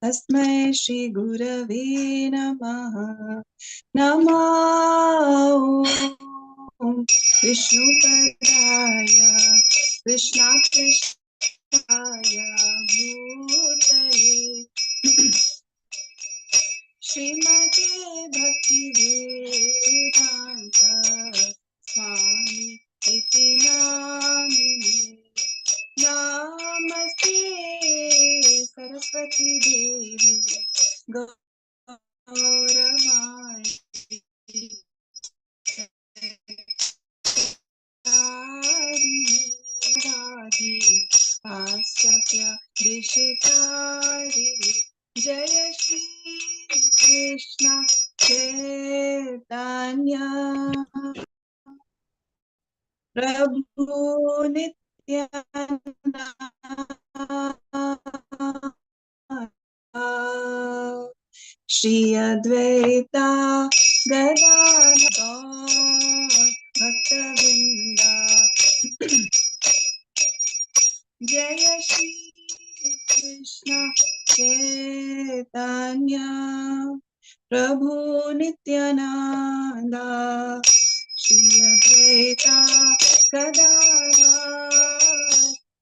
तस्मै श्री गुरवे नमः। नमो विष्णुपदाय कृष्णाय भूतले श्रीमते भक्तिवेदान्त स्वामी इति नामिने। नमस्ते सरस्वती देवी गौरवाणी पाश्चात्य देशतारिणे। जय श्री कृष्ण चैतन्य प्रभु नित्यानंद श्री अद्वैता गदाधर भक्तवृंदा। जय श्री कृष्ण चैतन्य प्रभु नित्यानंद श्री अद्वैता गदाधर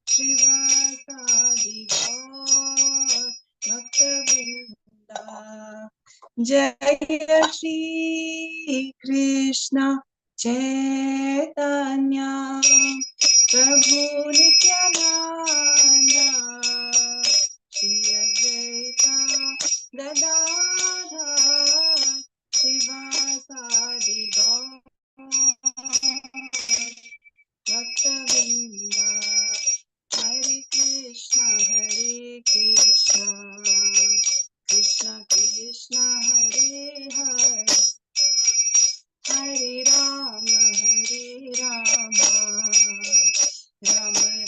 श्रीवासादि गौर भक्तवृंदा। जय श्री कृष्ण चैतन्य प्रभु नित्यानंद श्री अद्वैता गदाधर श्रीवासादि गौर भक्तवृंदा। हरे कृष्णा कृष्णा कृष्णा हरे हरे, हरे राम राम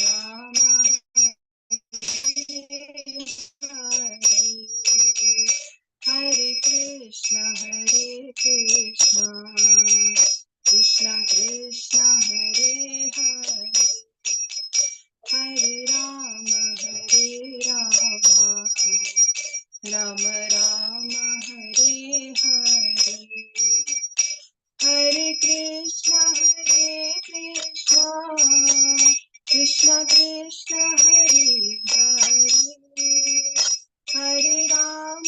राम हरे हरे। हरे कृष्णा कृष्णा कृष्णा हरे हरे, हरे राम राम राम हरे हरे। हरे कृष्णा कृष्णा कृष्णा हरे हरे, हरे राम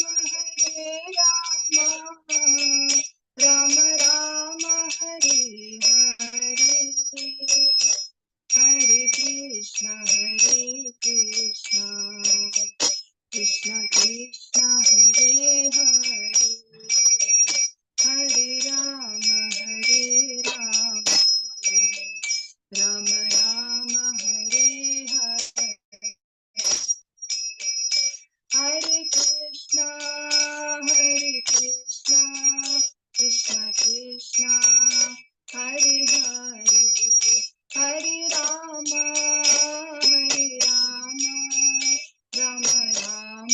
राम राम हरे हरे। हरे कृष्णा कृष्णा कृष्णा हरे हरे, हरे राम राम राम हरे हरे। हरे कृष्णा कृष्णा कृष्णा हरे हरे, हरे राम राम राम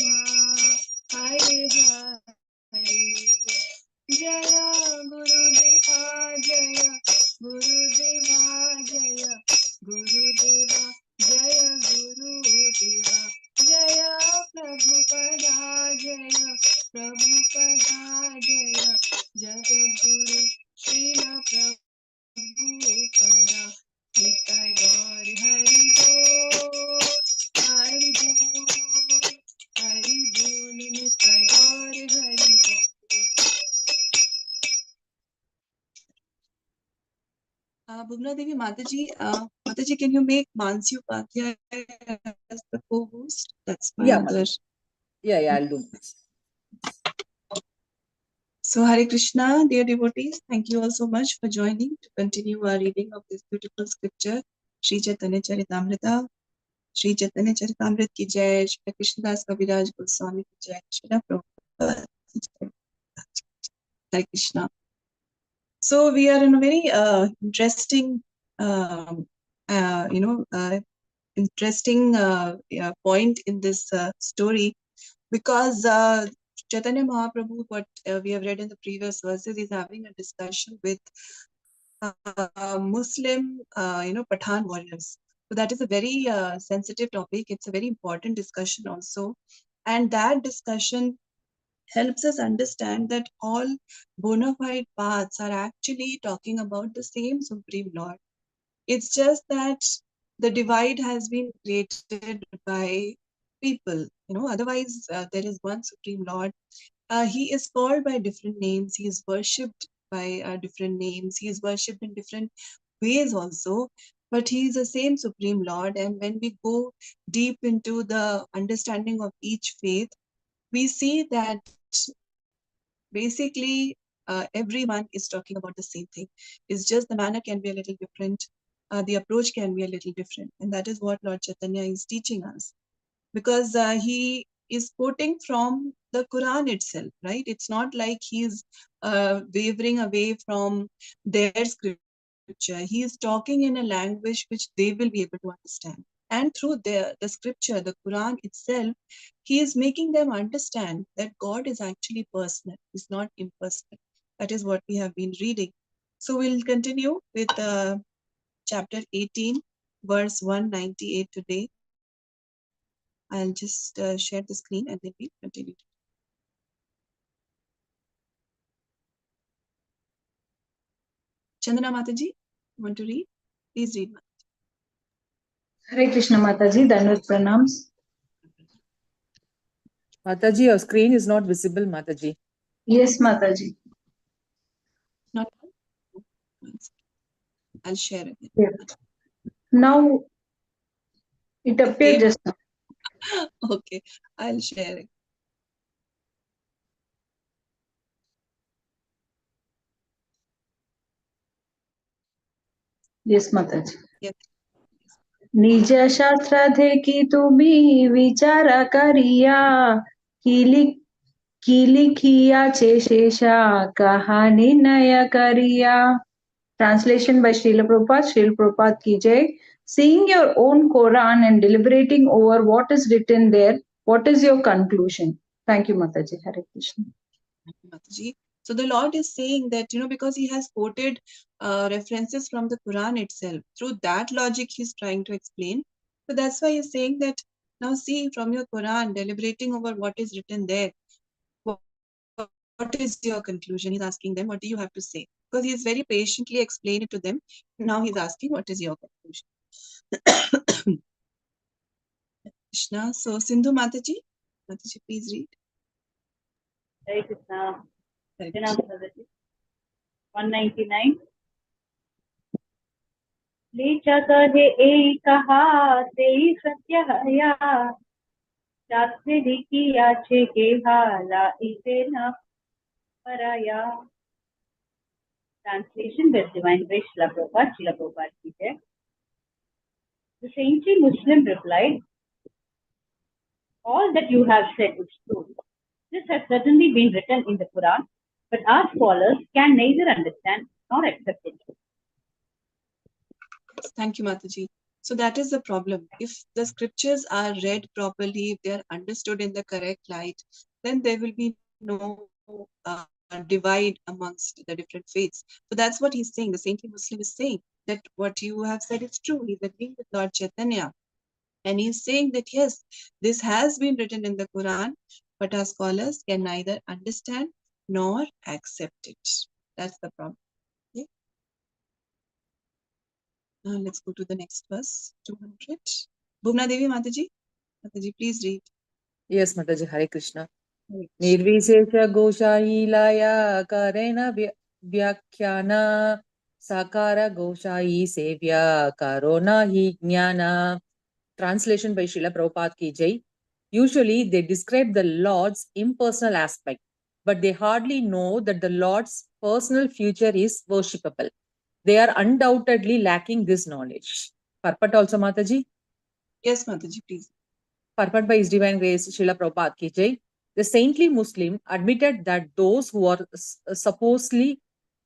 हरे हरे। जय गुरुदेवा गुरुदेवा गुरुदेवा जय गुरुदेवा। जय प्रभुपदा जय जगद्गुरु श्रील प्रभुपदा। निताय गौर हरि बोल हरि बोल निताय गौर हरि बोल। Bhumla Devi, Mataji, can you make Mansi Upadhyay as the co-host? That's my Yeah, other. yeah, I'll do this. So, Hare Krishna, dear devotees, thank you all so much for joining to continue our reading of this beautiful scripture, Sri Chaitanya Charitamrita. Sri Chaitanya Charitamrita ki jai, Shri Krishnadas Kaviraj Goswami ki jai, Shri Prabhupada ki jai. Hare Krishna. So we are in a very interesting, interesting point in this story, because Chaitanya Mahaprabhu, what we have read in the previous verses, is having a discussion with Muslim, Pathan warriors. So that is a very sensitive topic. It's a very important discussion also. And that discussion helps us understand that all bona fide paths are actually talking about the same Supreme Lord. It's just that the divide has been created by people. Otherwise, there is one Supreme Lord. He is called by different names. He is worshipped by different names. He is worshipped in different ways also. But he is the same Supreme Lord. And when we go deep into the understanding of each faith, we see that basically everyone is talking about the same thing. It's just the manner can be a little different. The approach can be a little different. And that is what Lord Chaitanya is teaching us. Because he is quoting from the Quran itself, right? It's not like he's wavering away from their scripture. He is talking in a language which they will be able to understand. And through the scripture, the Quran itself, he is making them understand that God is actually personal, he's not impersonal. That is what we have been reading. So we'll continue with chapter 18, verse 198 today. I'll just share the screen and then we'll continue. Chandana Mataji, you want to read? Please read. Hare Krishna Mataji, Dandavat Pranams. Mataji, your screen is not visible, Mataji. Yes, Mataji. Not. I'll share it. Yeah. Now it appeared just now. Okay, I'll share it. Yes, Mataji. Yes. निज शास्त्राधे की तुम्ही विचारा करिया की लिखिया छे शेषा कहानी नया करिया. Translation by Srila Prabhupada. Srila Prabhupada ki jai. Seeing your own Quran and deliberating over what is written there, what is your conclusion? Thank you, Mataji. Hare Krishna. Mataji. So the Lord is saying that, because he has quoted references from the Quran itself, through that logic he's trying to explain. So that's why he's saying that now see from your Quran, deliberating over what is written there, what is your conclusion? He's asking them, what do you have to say? Because he's very patiently explained it to them. Now he's asking, what is your conclusion? Krishna. So Sindhu Mataji, please read. Hare Krishna. 199. ले च कहे एक कहा तेई सत्य हया शास्त्र लिखिया छे के हाला इसे न पराया. Translation by Divine Grace Srila Prabhupada ki jai. The saintly Muslim replied, all that you have said is true. This has certainly been written in the Quran, but our scholars can neither understand nor accept it. Thank you, Mataji. So that is the problem. If the scriptures are read properly, if they are understood in the correct light, then there will be no divide amongst the different faiths. So that's what he's saying. The saintly Muslim is saying that what you have said is true. He's agreeing with Lord Chaitanya. And he's saying that, yes, this has been written in the Quran, but our scholars can neither understand nor accept it. That's the problem. Okay? Let's go to the next verse, 200. Bhuvna Devi Mataji, please read. Yes, Mataji, Hare Krishna. Nirvisesha Goshailaya Karena Vyakhyana Sakara Goshai Sevya Karona Hi Jnana. Translation by Srila Prabhupada ki jai. Usually they describe the Lord's impersonal aspect, but they hardly know that the Lord's personal future is worshipable. They are undoubtedly lacking this knowledge. Purport also, Mataji? Yes, Mataji, please. Purport by His Divine Grace, Srila Prabhupada ki jai. The saintly Muslim admitted that those who are supposedly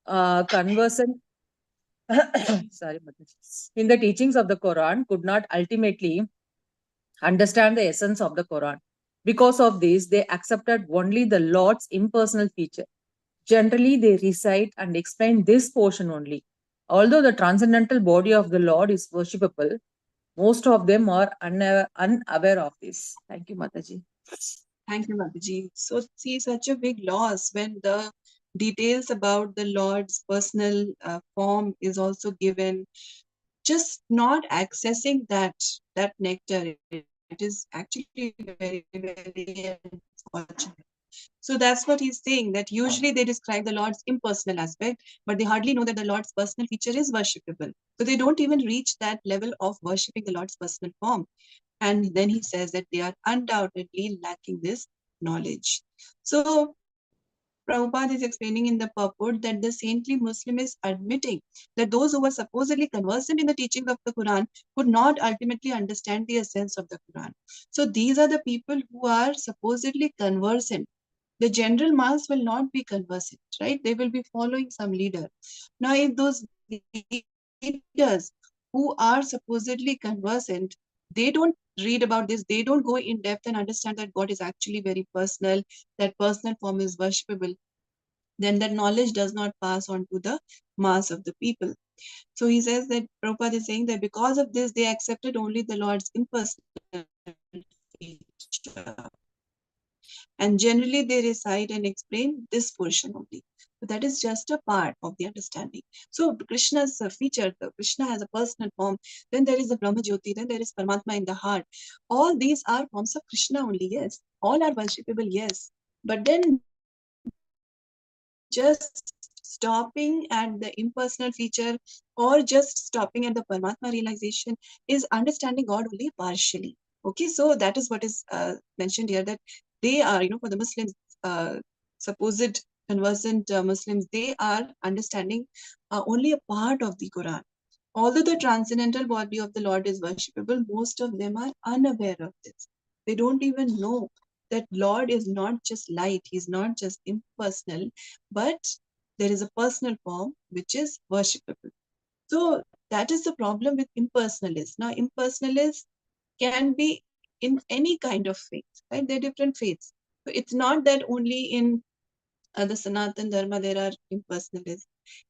conversant sorry, in the teachings of the Quran could not ultimately understand the essence of the Quran. Because of this, they accepted only the Lord's impersonal feature. Generally, they recite and explain this portion only. Although the transcendental body of the Lord is worshipable, most of them are unaware of this. Thank you, Mataji. Thank you, Mataji. So, see, such a big loss when the details about the Lord's personal form is also given. Just not accessing that nectar, it is actually very, very unfortunate. So that's what he's saying, that usually they describe the Lord's impersonal aspect, but they hardly know that the Lord's personal feature is worshipable. So they don't even reach that level of worshipping the Lord's personal form. And then he says that they are undoubtedly lacking this knowledge. So Prabhupada is explaining in the purport that the saintly Muslim is admitting that those who were supposedly conversant in the teaching of the Quran could not ultimately understand the essence of the Quran. So these are the people who are supposedly conversant. The general mass will not be conversant, right? They will be following some leader. Now, if those leaders who are supposedly conversant, they don't read about this, they don't go in depth and understand that God is actually very personal, that personal form is worshipable, then that knowledge does not pass on to the mass of the people. So he says that Prabhupada is saying that because of this, they accepted only the Lord's impersonal feature. And generally they recite and explain this portion only. So that is just a part of the understanding. So Krishna's feature, Krishna has a personal form, then there is the Brahma Jyoti, then there is Paramatma in the heart. All these are forms of Krishna only, yes. All are worshipable, yes. But then just stopping at the impersonal feature or just stopping at the Paramatma realization is understanding God only partially. Okay, so that is what is mentioned here, that they are, for the Muslims, supposed conversant Muslims, they are understanding only a part of the Quran. Although the transcendental body of the Lord is worshipable, most of them are unaware of this. They don't even know that Lord is not just light, He's not just impersonal, but there is a personal form which is worshipable. So that is the problem with impersonalists. Now, impersonalists can be in any kind of faith, right? There are different faiths. So it's not that only in the Sanatan Dharma there are impersonalists.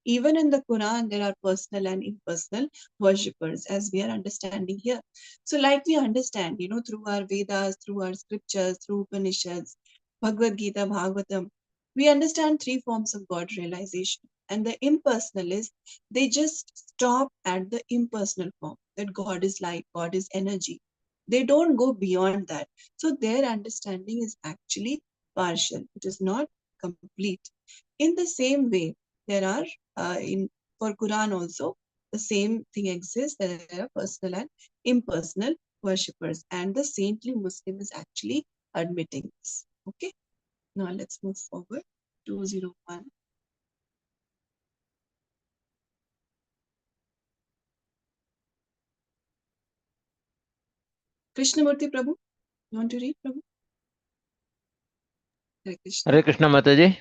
Even in the Quran, there are personal and impersonal worshippers, as we are understanding here. So, like we understand, through our Vedas, through our scriptures, through Upanishads, Bhagavad Gita, Bhagavatam, we understand three forms of God realization. And the impersonalists, they just stop at the impersonal form, that God is light, God is energy. They don't go beyond that. So, their understanding is actually partial. It is not complete. In the same way, there are in for Quran also the same thing exists. That there are personal and impersonal worshippers, and the saintly Muslim is actually admitting this. Okay, now let's move forward. 201. Krishnamurti Prabhu, you want to read, Prabhu? Hare Krishna. हरे कृष्ण माताजी.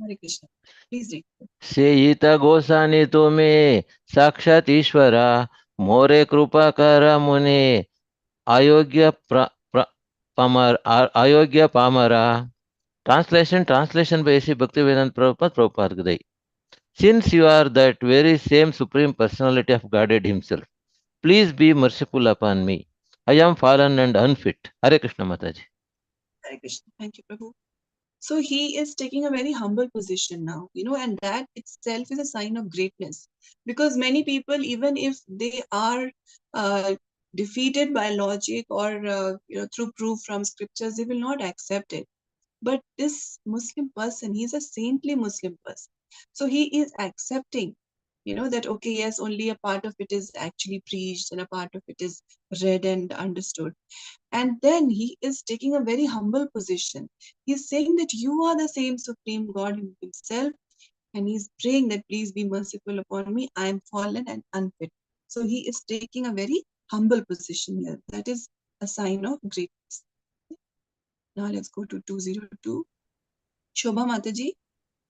Hare Krishna. Please read. सेयित गोसानी तुम्हें साक्षात ईश्वरा मोरे कृपा कर मुने अयोग्य अयोग्य पामरा. Translation by A.C. Bhaktivedanta Prabhupada Gudai. Since you are that very same Supreme Personality of Godhead Himself, please be merciful upon me. I am fallen and unfit. Hare Krishna Mataji. Hare Krishna. Thank you, Prabhu. So he is taking a very humble position now, and that itself is a sign of greatness. Because many people, even if they are defeated by logic or through proof from scriptures, they will not accept it. But this Muslim person, he is a saintly Muslim person. So he is accepting, that okay, yes, only a part of it is actually preached and a part of it is read and understood. And then he is taking a very humble position. He's saying that you are the same Supreme God Himself, and he's praying that please be merciful upon me. I am fallen and unfit. So he is taking a very humble position here. That is a sign of greatness. Now let's go to 202. Shobha Mataji,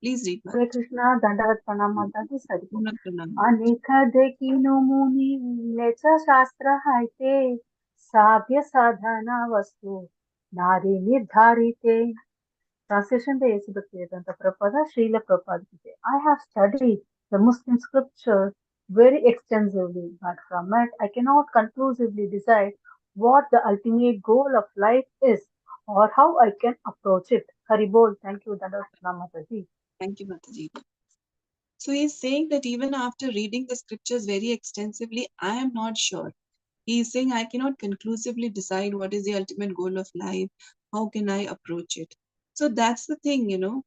please read. हरे कृष्णा दंडवत प्रणाम माताजी सरी Pranam. अनेक देखिनो मुनी latch शास्त्र हाय ते साध्य साधना वस्तू Nari Nidharite. Translation by A.C. Bhaktivedanta Prabhupada, Srila Prabhupada ki jai. I have studied the Muslim scripture very extensively, but from it I cannot conclusively decide what the ultimate goal of life is or how I can approach it. Haribol, thank you, Dandavat Pranam Mataji. Thank you, Mataji. So he's saying that even after reading the scriptures very extensively, I am not sure. He's saying I cannot conclusively decide what is the ultimate goal of life. How can I approach it? So that's the thing,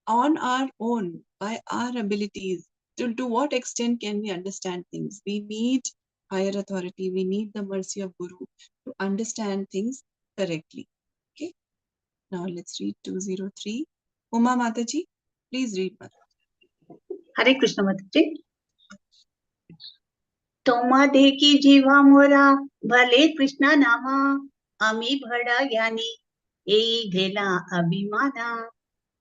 on our own, by our abilities, to what extent can we understand things? We need higher authority. We need the mercy of Guru to understand things correctly. Okay. Now let's read 203. Uma Mataji, please read. Hare Krishna Mataji. तोमा देखी जीवा मोरा भले कृष्णा नामा आमी भड़ा ज्ञानी ए घेला अभिमाना.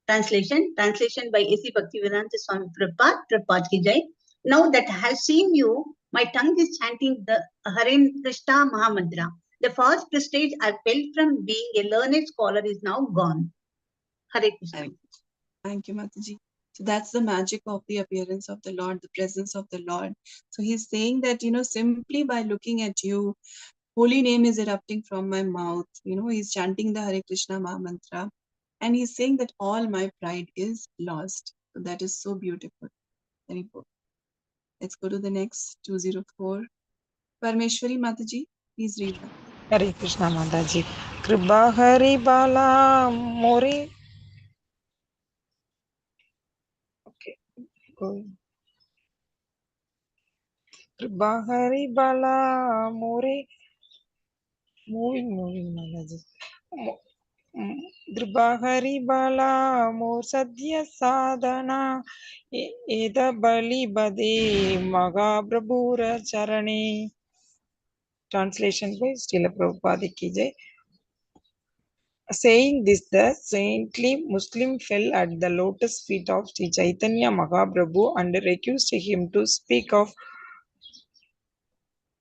Translation by A.C. Bhaktivedanta Swami Prabhupada ki jai. Now that I have seen you, my tongue is chanting the Hare Krishna Mahamantra. The first prestige I felt from being a learned scholar is now gone. Hare Krishna. Thank you, Mataji. So that's the magic of the appearance of the Lord, the presence of the Lord. So he's saying that, simply by looking at you, holy name is erupting from my mouth. He's chanting the Hare Krishna Mahamantra. And he's saying that all my pride is lost. So that is so beautiful. Very good. Let's go to the next, 204. Parmeshwari Mataji, please read that. Hare Krishna Mataji. Kripa Hari Bala More. Okay, go. Kripa Hari Bala More. Moving Mataji. Dribahari Bala More Sadhya Sadhana Eda Bali Bade Maga Prabhura Charane. Translation by Srila Prabhupada ki jai. Saying this, the saintly Muslim fell at the lotus feet of Sri Chaitanya Mahaprabhu and requested him to speak of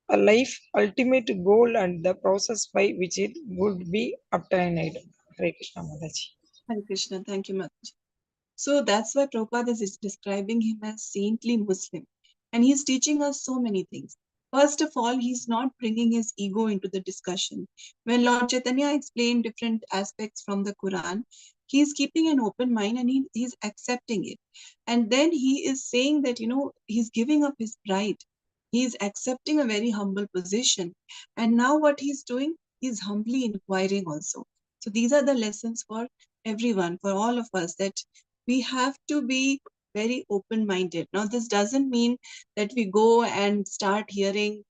a life ultimate goal and the process by which it would be obtained. Hare Krishna Mataji. Hare Krishna, thank you, Mataji. So that's why Prabhupada is describing him as saintly Muslim. And he's teaching us so many things. First of all, he's not bringing his ego into the discussion. When Lord Chaitanya explained different aspects from the Quran, he's keeping an open mind and he's accepting it. And then he is saying that, he's giving up his pride. He's accepting a very humble position. And now what he's doing, he's humbly inquiring also. So these are the lessons for everyone, for all of us, that we have to be very open-minded. Now, this doesn't mean that we go and start hearing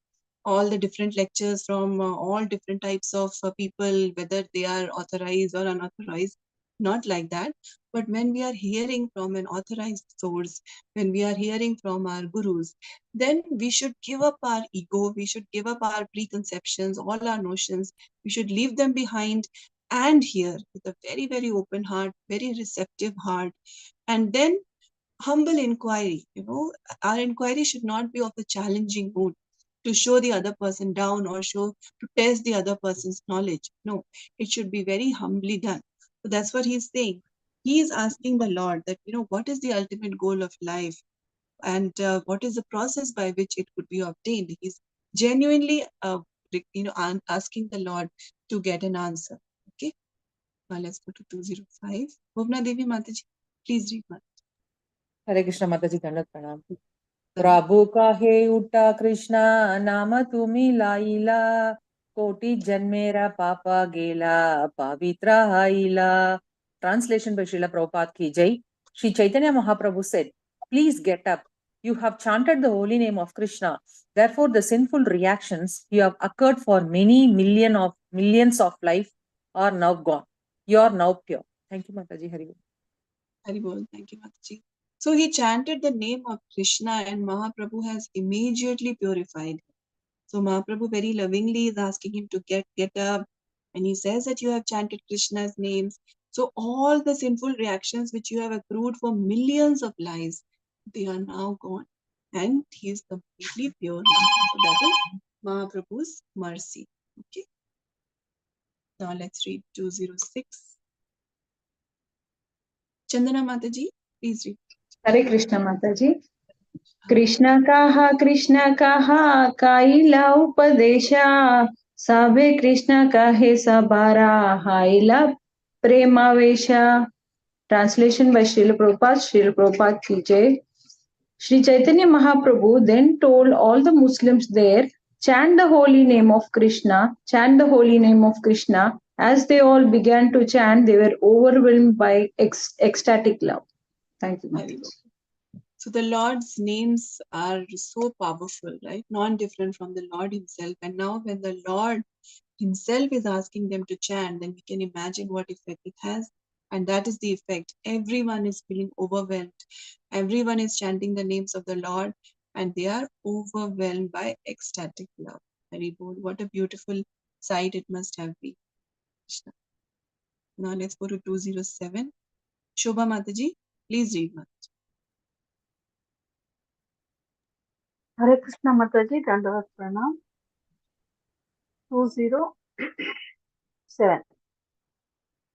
all the different lectures from all different types of people, whether they are authorized or unauthorized. Not like that. But when we are hearing from an authorized source, when we are hearing from our gurus, then we should give up our ego, we should give up our preconceptions, all our notions, we should leave them behind and hear with a very, very open heart, very receptive heart, and then humble inquiry. Our inquiry should not be of a challenging mood to show the other person down or to test the other person's knowledge. No, it should be very humbly done. So that's what he's saying. He is asking the Lord that, what is the ultimate goal of life and what is the process by which it could be obtained. He's genuinely, asking the Lord to get an answer. Okay. Now let's go to 205. Bhuvna Devi Mataji, please read. Hare Krishna Mataji, Dandavat Pranam. प्रभु काहे उठा कृष्णा नाम तुम्ही लाईला कोटि जन्मेरा पापा गेला पवित्र हाईला. Translation by Srila Prabhupada ki jai. Sri Chaitanya Mahaprabhu said, please get up. You have chanted the holy name of Krishna. Therefore, the sinful reactions you have occurred for many millions of life are now gone. You are now pure. Thank you, Mataji. Hari Bol. Hari Bol. Thank you, Mataji. So he chanted the name of Krishna and Mahaprabhu has immediately purified him. So Mahaprabhu very lovingly is asking him to get up, and he says that you have chanted Krishna's names. So all the sinful reactions which you have accrued for millions of lives, they are now gone. And he is completely pure now. So that is Mahaprabhu's mercy. Okay. Now let's read 206. Chandana Mataji, please read. Hare Krishna Mataji. Krishna kaha kaila upadesha sabe Krishna kahe sabara haila premavesha. Translation by Srila Prabhupada. Srila Prabhupada ki jai. Sri Chaitanya Mahaprabhu then told all the Muslims there, chant the holy name of Krishna, chant the holy name of Krishna. As they all began to chant, they were overwhelmed by ecstatic love. Thank you, Mataji. So the Lord's names are so powerful, right? Non-different from the Lord himself. And now when the Lord himself is asking them to chant, then we can imagine what effect it has. And that is the effect. Everyone is feeling overwhelmed. Everyone is chanting the names of the Lord and they are overwhelmed by ecstatic love. Very bold. What a beautiful sight it must have been. Now let's go to 207. Shobha Mataji, please read. Hare Krishna Mataji, Dandavat Pranam. 207.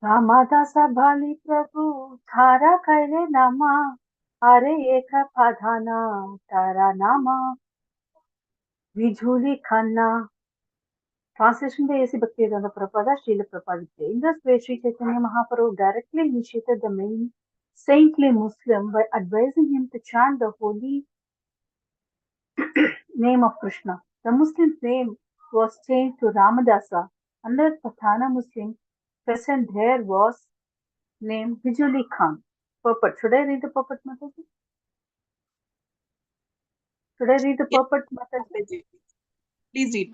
Ramadasa Bali Prabhu Thara Kaile Nama Are Eka Padhana Tara Nama Vijhuli Khanna. Translation by A.C. Bhaktivedanta Prabhupada, Srila Prabhupada. In this way, Sri Chaitanya Mahaprabhu directly initiated the main saintly Muslim by advising him to chant the holy name of Krishna. The Muslim's name was changed to Ramadasa. Another Pathana Muslim present there was named Vijuli Khan. Purport. Should I read the purport, Mataji? Should I read the purport, Mataji? Please read.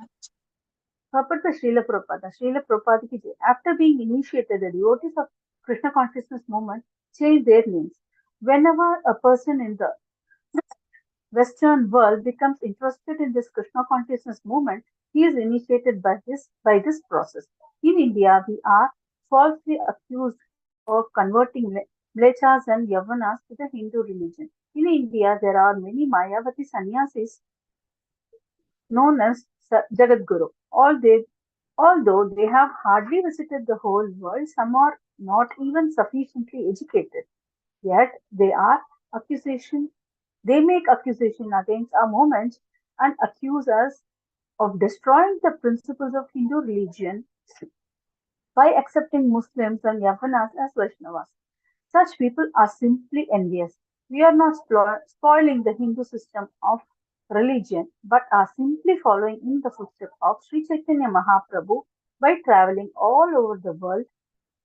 Purport by Srila Prabhupada. Srila Prabhupada ki jai. After being initiated, the devotees of Krishna consciousness movement change their names. Whenever a person in the Western world becomes interested in this Krishna consciousness movement, he is initiated by this process. In India, we are falsely accused of converting Mlechas and Yavanas to the Hindu religion. In India, there are many Mayavati sannyasis known as Jagadguru. Although they have hardly visited the whole world, some are not even sufficiently educated. Yet they make accusation against our movement and accuse us of destroying the principles of Hindu religion by accepting Muslims and Yavanas as Vaishnavas. Such people are simply envious. We are not spoiling the Hindu system of religion, but are simply following in the footsteps of Sri Chaitanya Mahaprabhu by traveling all over the world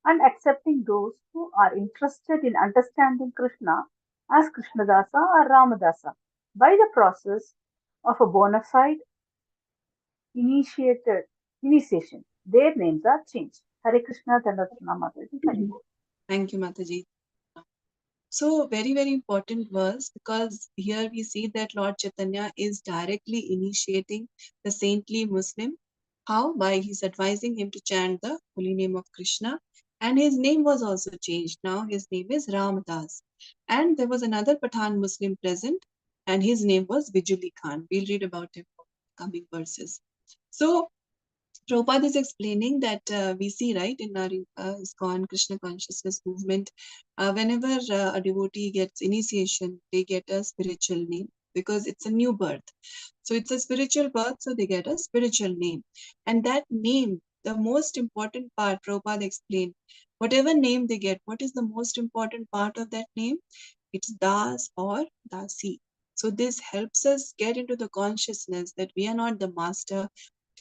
and accepting those who are interested in understanding Krishna as Krishnadasa or Ramadasa. By the process of a bona fide initiation, their names are changed. Hare Krishna, Dandavatana Mataji. Thank you, Mataji. So very, very important verse, because here we see that Lord Chaitanya is directly initiating the saintly Muslim. How? By he's advising him to chant the holy name of Krishna. And his name was also changed. Now his name is Ramdas. And there was another Pathan Muslim present, and his name was Vijuli Khan. We'll read about him in coming verses. So Prabhupada is explaining that we see, right, in our ISKCON Krishna consciousness movement, whenever a devotee gets initiation, they get a spiritual name because it's a new birth. So it's a spiritual birth, so they get a spiritual name. And that name, the most important part, Prabhupada explained, whatever name they get, what is the most important part of that name? It's Das or Dasi. So this helps us get into the consciousness that we are not the master,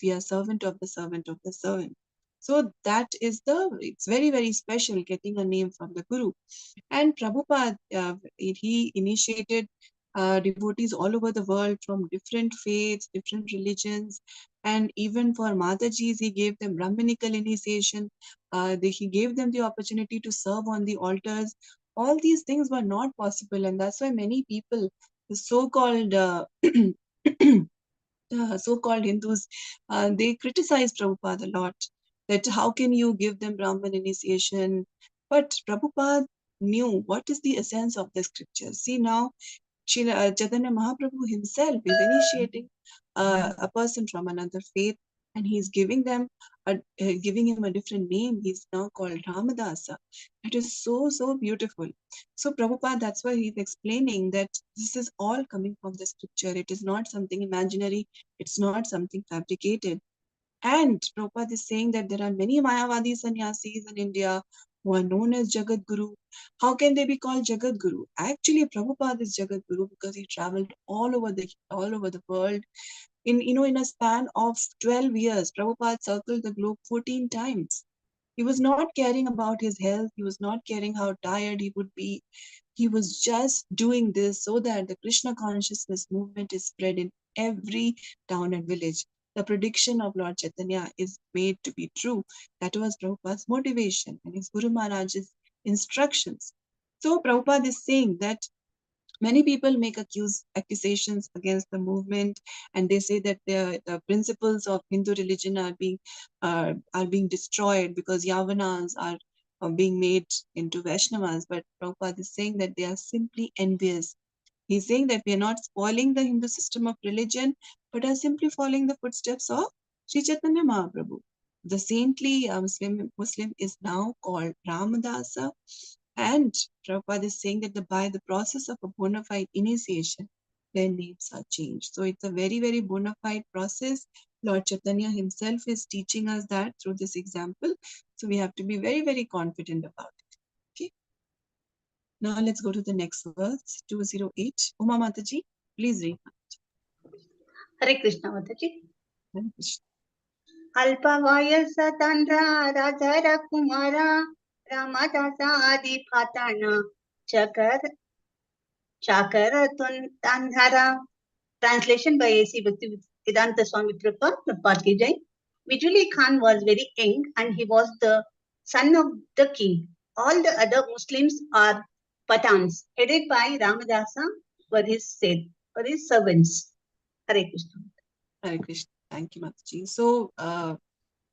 we are servant of the servant of the servant. So that is it's very, very special getting a name from the Guru. And Prabhupada, he initiated devotees all over the world from different faiths, different religions. And even for Matajis, he gave them Brahminical initiation. He gave them the opportunity to serve on the altars. All these things were not possible. And that's why many people, the so-called so-called Hindus, they criticize Prabhupada a lot, that how can you give them Brahman initiation? But Prabhupada knew what is the essence of the scriptures. See now, Chaitanya Mahaprabhu himself is initiating a person from another faith. and he's giving him a different name. He's now called Ramadasa. It is so beautiful. So Prabhupada, that's why he's explaining that this is all coming from the scripture. It is not something imaginary. It's not something fabricated. And Prabhupada is saying that there are many Mayavadi sannyasis in India who are known as Jagat Guru. How can they be called Jagat Guru? Actually, Prabhupada is Jagat Guru because he traveled all over the world. In a span of 12 years, Prabhupada circled the globe 14 times. He was not caring about his health. He was not caring how tired he would be. He was just doing this so that the Krishna consciousness movement is spread in every town and village. The prediction of Lord Chaitanya is made to be true. That was Prabhupada's motivation and his Guru Maharaj's instructions. So Prabhupada is saying that many people make accusations against the movement, and they say that the principles of Hindu religion are being destroyed because Yavanas are being made into Vaishnavas. But Prabhupada is saying that they are simply envious. He's saying that we are not spoiling the Hindu system of religion, but are simply following the footsteps of Sri Chaitanya Mahaprabhu. The saintly Muslim is now called Ramadasa, and Prabhupada is saying that by the process of a bona fide initiation, their names are changed. So it's a very bona fide process. Lord Chaitanya himself is teaching us that through this example. So we have to be very confident about it. Okay. Now let's go to the next verse, 208. Uma Mataji, please read. Hare Krishna Mataji. Hare Krishna. Alpavayasa Tandra Radhara Kumara Ramadasa Adi Phatana Chakara Tandhara. Translation by A.C. Bhaktivedanta Swami Prabhupada ki jai. Vijuli Khan was very young and he was the son of the king. All the other Muslims are Pathans, headed by Ramadasa were his servants. Hare Krishna. Hare Krishna. Thank you, Mataji. So,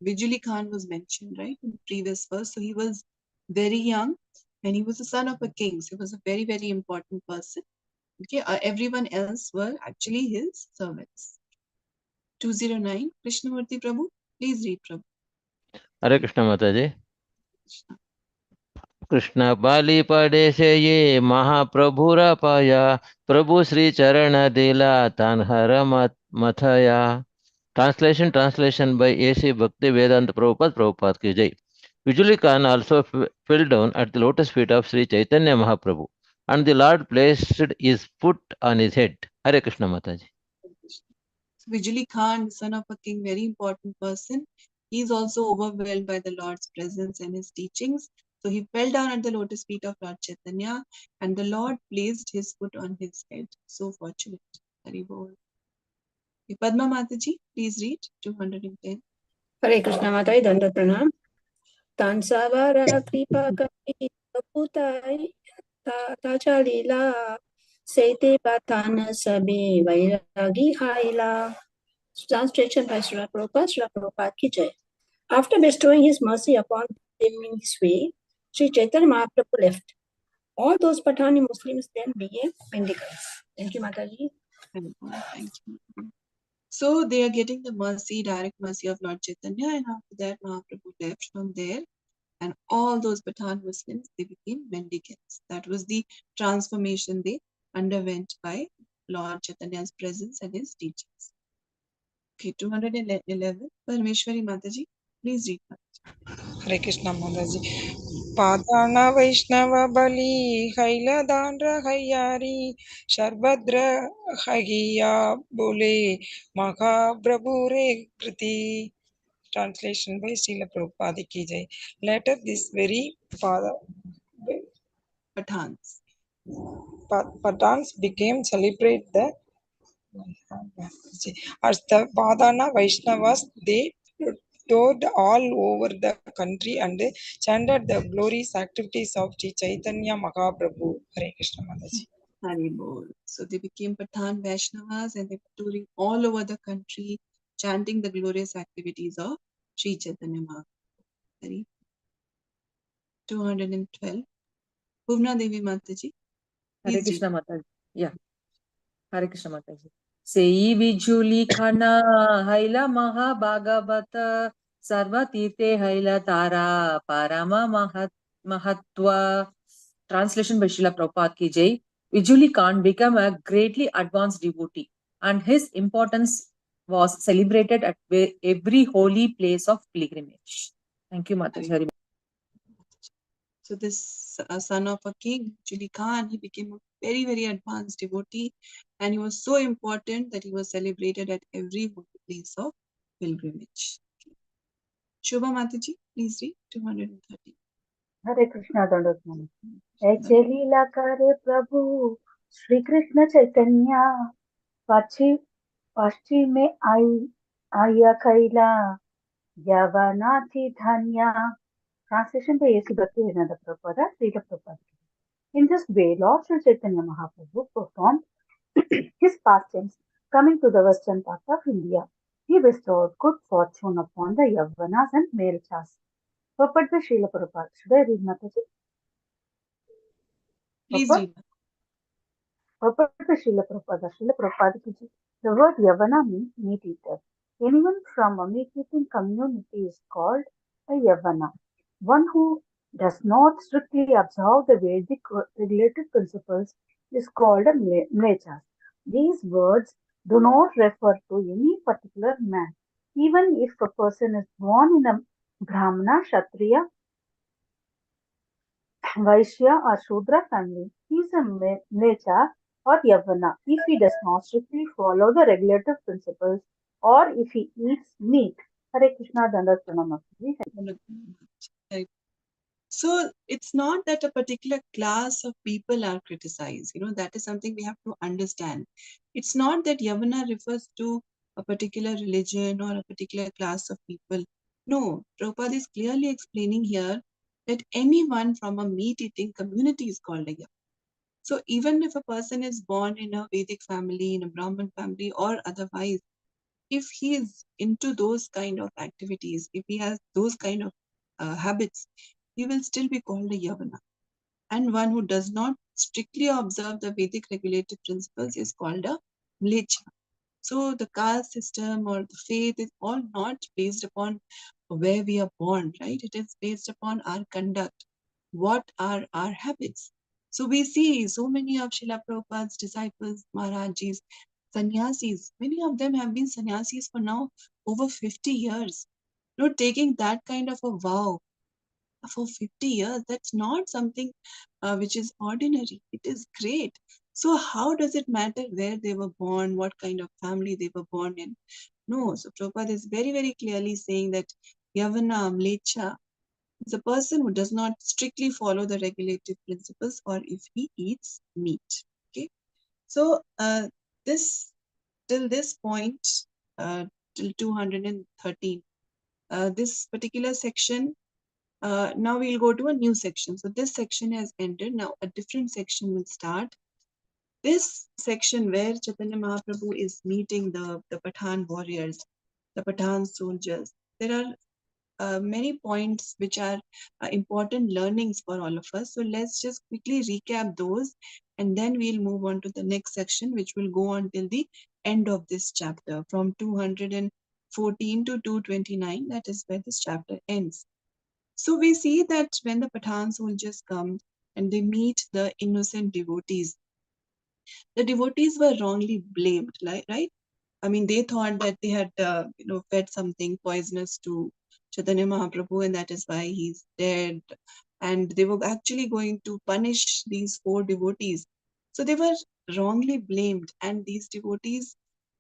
Vijuli Khan was mentioned, right, in the previous verse. So he was very young and he was the son of a king. So he was a very important person. Okay, everyone else were actually his servants. 209, Krishnamurti Prabhu, please read, Prabhu. Hare Krishna Mataji. Krishna. Krishna बाली पड़े से ये महाप्रभुर पाया प्रभु श्री चरण दिला तनहर मथया. Translation by A.C. Bhakti Vedanta Prabhupada ki jai. Vijuli Khan also fell down at the lotus feet of Sri Chaitanya Mahaprabhu, and the Lord placed his foot on his head. Hare Krishna Mataji. So Vijuli Khan, son of a king, very important person. He is also overwhelmed by the Lord's presence and his teachings. So he fell down at the lotus feet of Lord Chaitanya, and the Lord placed his foot on his head. So fortunate. Hari Bol. Padma Mataji, please read 210. Hare Krishna Mataji, Dandavat Pranam. Tansavara kripa kami kaputai tacha lila sete patana sabi vairagi haila. Translation by Srila Prabhupada ki jai. After bestowing his mercy upon them in this way, Sri Chaitanya Mahaprabhu left. All those Pathani Muslims then became mendicants. Thank you, Mataji. Thank you. So they are getting the mercy, direct mercy of Lord Chaitanya, and after that Mahaprabhu left from there, and all those Pathan Muslims, they became mendicants. That was the transformation they underwent by Lord Chaitanya's presence and his teachings. Okay, 211. Parmeshwari Mataji, please read. Hare Krishna Mataji. Padana Vaishnava Bali Haila Dandra Hayari Sharbhadra Hagiya Bole Maka Prabhure Kriti. Translation by Srila Prabhupada ki jai. Later this very Pathans became celebrate the as the Padana Vaishnavas. They toured all over the country and chanted the glorious activities of Sri Chaitanya Mahaprabhu. Hare Krishna Mataji. Hari Bol. So they became Pathan Vaishnavas and they were touring all over the country, chanting the glorious activities of Sri Chaitanya Mahaprabhu. 212. Bhuvna Devi Mataji. Hare Krishna Mataji. Yeah. Hare Krishna Mataji. Sei vijuli khana haila maha bhagavata sarva tirte haila tara parama mahatva. Translation by Srila Prabhupada ki jai. Vijuli Khan became a greatly advanced devotee, and his importance was celebrated at every holy place of pilgrimage. Thank you, Mataji. So this son of a king, Juli Khan, he became a very, very advanced devotee, and he was so important that he was celebrated at every holy place of pilgrimage. Shobha Mataji, please read 230. Hare Krishna Dandavat. ऐसे लीला करे प्रभु श्री कृष्ण चैतन्य पश्चिम में आया कैला यवनाथि धन्या. Translation by A.C. Bhaktivedanta Prabhupada, Srila Prabhupada. In this way, Lord Sri Chaitanya Mahaprabhu performed his pastimes coming to the western part of India. He bestowed good fortune upon the Yavanas and male caste. Purport by Srila Prabhupada. Should I read Mataji? Please Purport? read. Purport by Srila Prabhupada. Srila Prabhupada ki ji. The word Yavana means meat eater. Anyone from a meat-eating community is called a Yavana. One who does not strictly observe the Vedic regulative principles is called a mlechas. These words do not refer to any particular man. Even if a person is born in a Brahmana, Kshatriya, Vaishya or Shudra family, he is a mlecha or Yavana if he does not strictly follow the regulative principles or if he eats meat. Hare Krishna Dandavat Pranamah. Right. So it's not that a particular class of people are criticized. That is something we have to understand. It's not that Yavana refers to a particular religion or a particular class of people. No, Prabhupada is clearly explaining here that anyone from a meat-eating community is called a Yavana. So even if a person is born in a Vedic family, in a Brahmin family, or otherwise, if he is into those kind of activities, if he has those kind of habits, he will still be called a Yavana. And one who does not strictly observe the Vedic regulative principles is called a Mlecha. So the caste system or the faith is all not based upon where we are born, right? It is based upon our conduct. What are our habits? So we see so many of Srila Prabhupada's disciples, Maharajis, sannyasis. Many of them have been sannyasis for now over 50 years. Taking that kind of a vow for 50 years, that's not something which is ordinary. It is great. So how does it matter where they were born, what kind of family they were born in? No, so Prabhupada is very, very clearly saying that Yavana, Mlecha, is a person who does not strictly follow the regulative principles or if he eats meat. Okay. So this till this point, till 213, this particular section, now we'll go to a new section. So this section has ended. Now a different section will start. This section where Chaitanya Mahaprabhu is meeting the Pathan warriors, the Pathan soldiers, there are many points which are important learnings for all of us. So let's just quickly recap those and then we'll move on to the next section, which will go on till the end of this chapter from 214 to 229. That is where this chapter ends. So we see that when the Pathan soldiers come and they meet the innocent devotees, the devotees were wrongly blamed, right? I mean, they thought that they had, fed something poisonous to Chaitanya Mahaprabhu, and that is why he's dead. And they were actually going to punish these four devotees. So they were wrongly blamed, and these devotees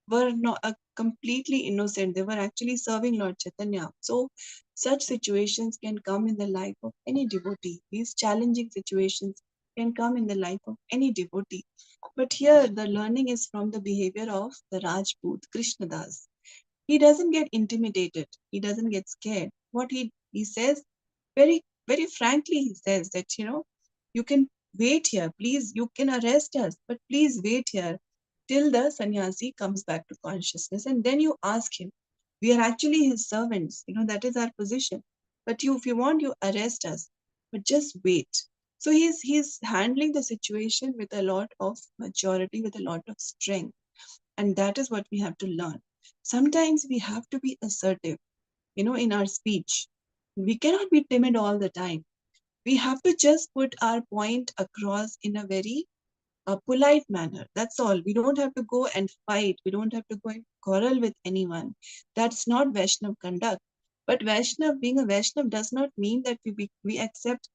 were not completely innocent. They were actually serving Lord Chaitanya. So such situations can come in the life of any devotee. These challenging situations can come in the life of any devotee. But here the learning is from the behavior of the Rajput, Krishnadas. He doesn't get intimidated. He doesn't get scared. What he says very, very frankly, he says that, you can wait here. Please, you can arrest us, but please wait here till the sannyasi comes back to consciousness. And then you ask him. We are actually his servants. That is our position. But if you want, you arrest us. But just wait. So he's handling the situation with a lot of maturity, with a lot of strength. And that is what we have to learn. Sometimes we have to be assertive, in our speech. We cannot be timid all the time. We have to just put our point across in a very polite manner. That's all. We don't have to go and fight. We don't have to go and quarrel with anyone. That's not Vaishnav conduct. But Vaishnav, being a Vaishnav, does not mean that we accept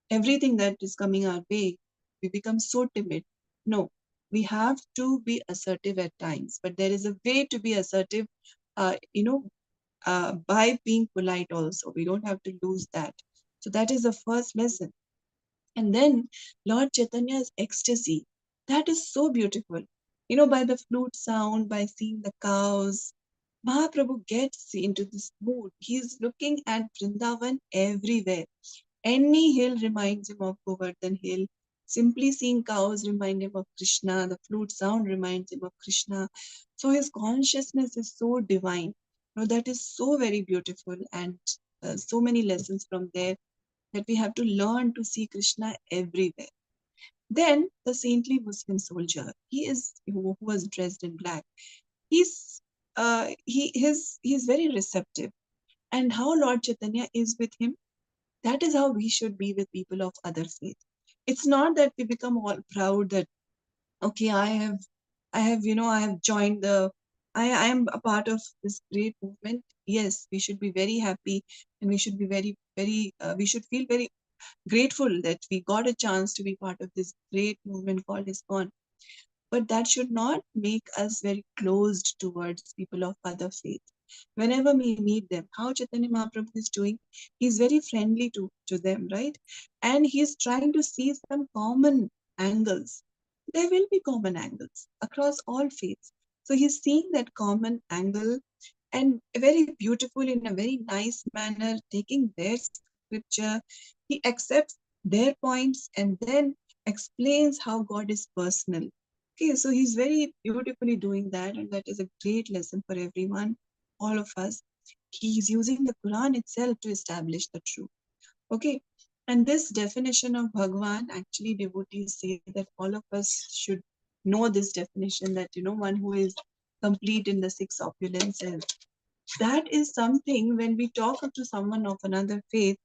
everything that is coming our way. We become so timid. No, we have to be assertive at times. But there is a way to be assertive, uh, you know, by being polite also. We don't have to lose that. So that is the first lesson. And then Lord Chaitanya's ecstasy, that is so beautiful. By the flute sound, by seeing the cows, Mahaprabhu gets into this mood. He's looking at Vrindavan everywhere. Any hill reminds him of Govardhan Hill. Simply seeing cows remind him of Krishna. The flute sound reminds him of Krishna. So his consciousness is so divine. That is so very beautiful, and so many lessons from there that we have to learn to see Krishna everywhere. Then the saintly Muslim soldier, who was dressed in black. He's he's very receptive, and how Lord Chaitanya is with him, that is how we should be with people of other faith. It's not that we become all proud that, okay, I have joined I am a part of this great movement. Yes, we should be very happy, and we should be we should feel very grateful that we got a chance to be part of this great movement called ISKCON. But that should not make us very closed towards people of other faith. Whenever we meet them, how Chaitanya Mahaprabhu is doing, he's very friendly to them, right? And he's trying to see some common angles. There will be common angles across all faiths. So he's seeing that common angle, and very beautiful, in a very nice manner, taking their scripture. He accepts their points and then explains how God is personal. Okay, so he's very beautifully doing that, and that is a great lesson for everyone, all of us. He's using the Quran itself to establish the truth. Okay, and this definition of Bhagwan, actually devotees say that all of us should know this definition, that one who is complete in the six opulences. That is something, when we talk to someone of another faith,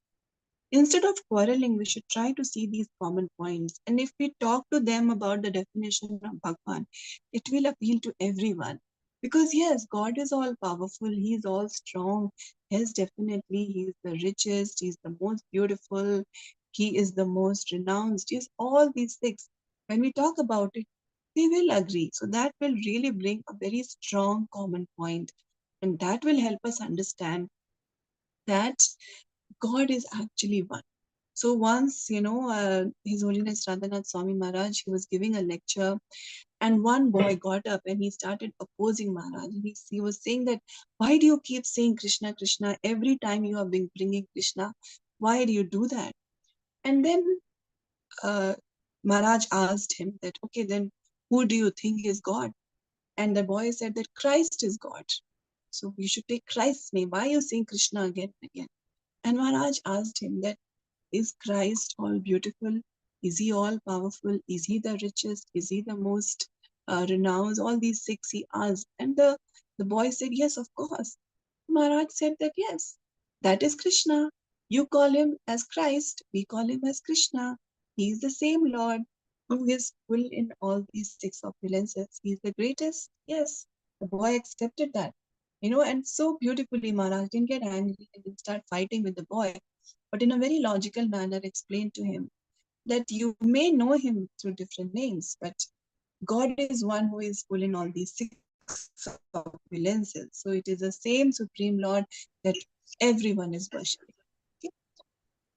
instead of quarreling, we should try to see these common points. And if we talk to them about the definition of Bhagwan, it will appeal to everyone. Because yes, God is all powerful, He is all strong. Yes, definitely, He is the richest, He is the most beautiful, He is the most renounced. Yes, all these things. When we talk about it, they will agree. So that will really bring a very strong common point. And that will help us understand that God is actually one. So once, His Holiness Radhanath Swami Maharaj, he was giving a lecture, and one boy got up and he started opposing Maharaj. And he was saying that, why do you keep saying Krishna, Krishna every time you are bringing Krishna? Why do you do that? And then Maharaj asked him that, okay, then who do you think is God? And the boy said that Christ is God. So you should take Christ's name. Why are you saying Krishna again and again? And Maharaj asked him that, is Christ all beautiful? Is He all powerful? Is He the richest? Is He the most renowned? All these six he asked. And the boy said, yes, of course. Maharaj said that, yes, that is Krishna. You call Him as Christ. We call Him as Krishna. He is the same Lord who is full in all these six opulences. He is the greatest. Yes, the boy accepted that. And so beautifully Maharaj didn't get angry and didn't start fighting with the boy, but in a very logical manner explained to him that you may know Him through different names, but God is one who is full in all these six opulences. So it is the same Supreme Lord that everyone is worshipping. Okay?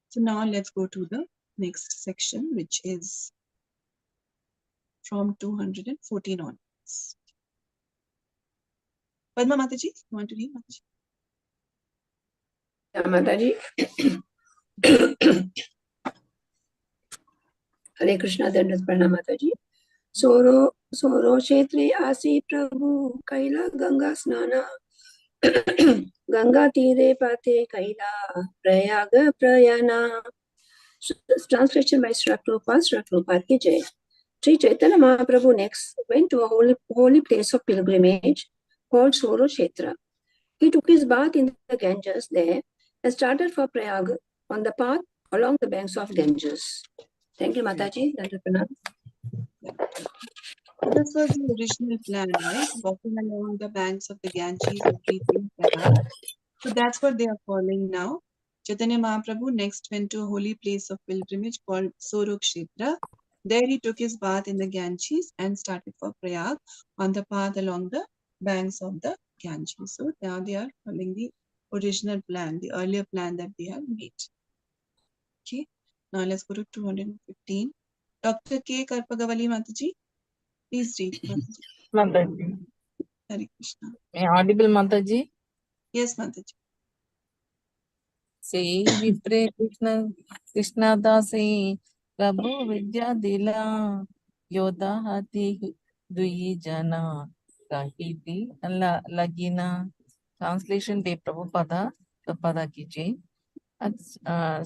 So now let's go to the next section, which is from 214 onwards. Padma Mataji, you want to read, Mataji? Mataji. Hare Krishna, Dandat Pranam Mataji. Soro Kshetri Asi Prabhu Kaila Ganga Snana Ganga Tire Pate Kaila Prayaga Prayana. Translation by Sri Prabhupada, Sri Prabhupada ki Jai. Sri Chaitanya Mahaprabhu next went to a holy place of pilgrimage called Sorokshetra. He took his bath in the Ganges there and started for Prayag on the path along the banks of Ganges. Thank you, Mataji. So this was the original plan, right? Walking along the banks of the Ganges and reaching Prayag. So that's what they are following now. Chaitanya Mahaprabhu next went to a holy place of pilgrimage called Sorokshetra. There he took his bath in the Ganges and started for Prayag on the path along the banks of the Ganges. So now they are following the original plan, the earlier plan that they have made. Okay, now let's go to 215. Dr. K. Karpagavali Mataji, please read. Mataji. Mataji. Hare Krishna. Audible, Mataji? Yes, Mataji. Say Vipre Krishna Dasi Prabhu Vidya Dila Yoda Hati Dui Jana Kahiti Lagina. Translation by Prabhupada Kiji. At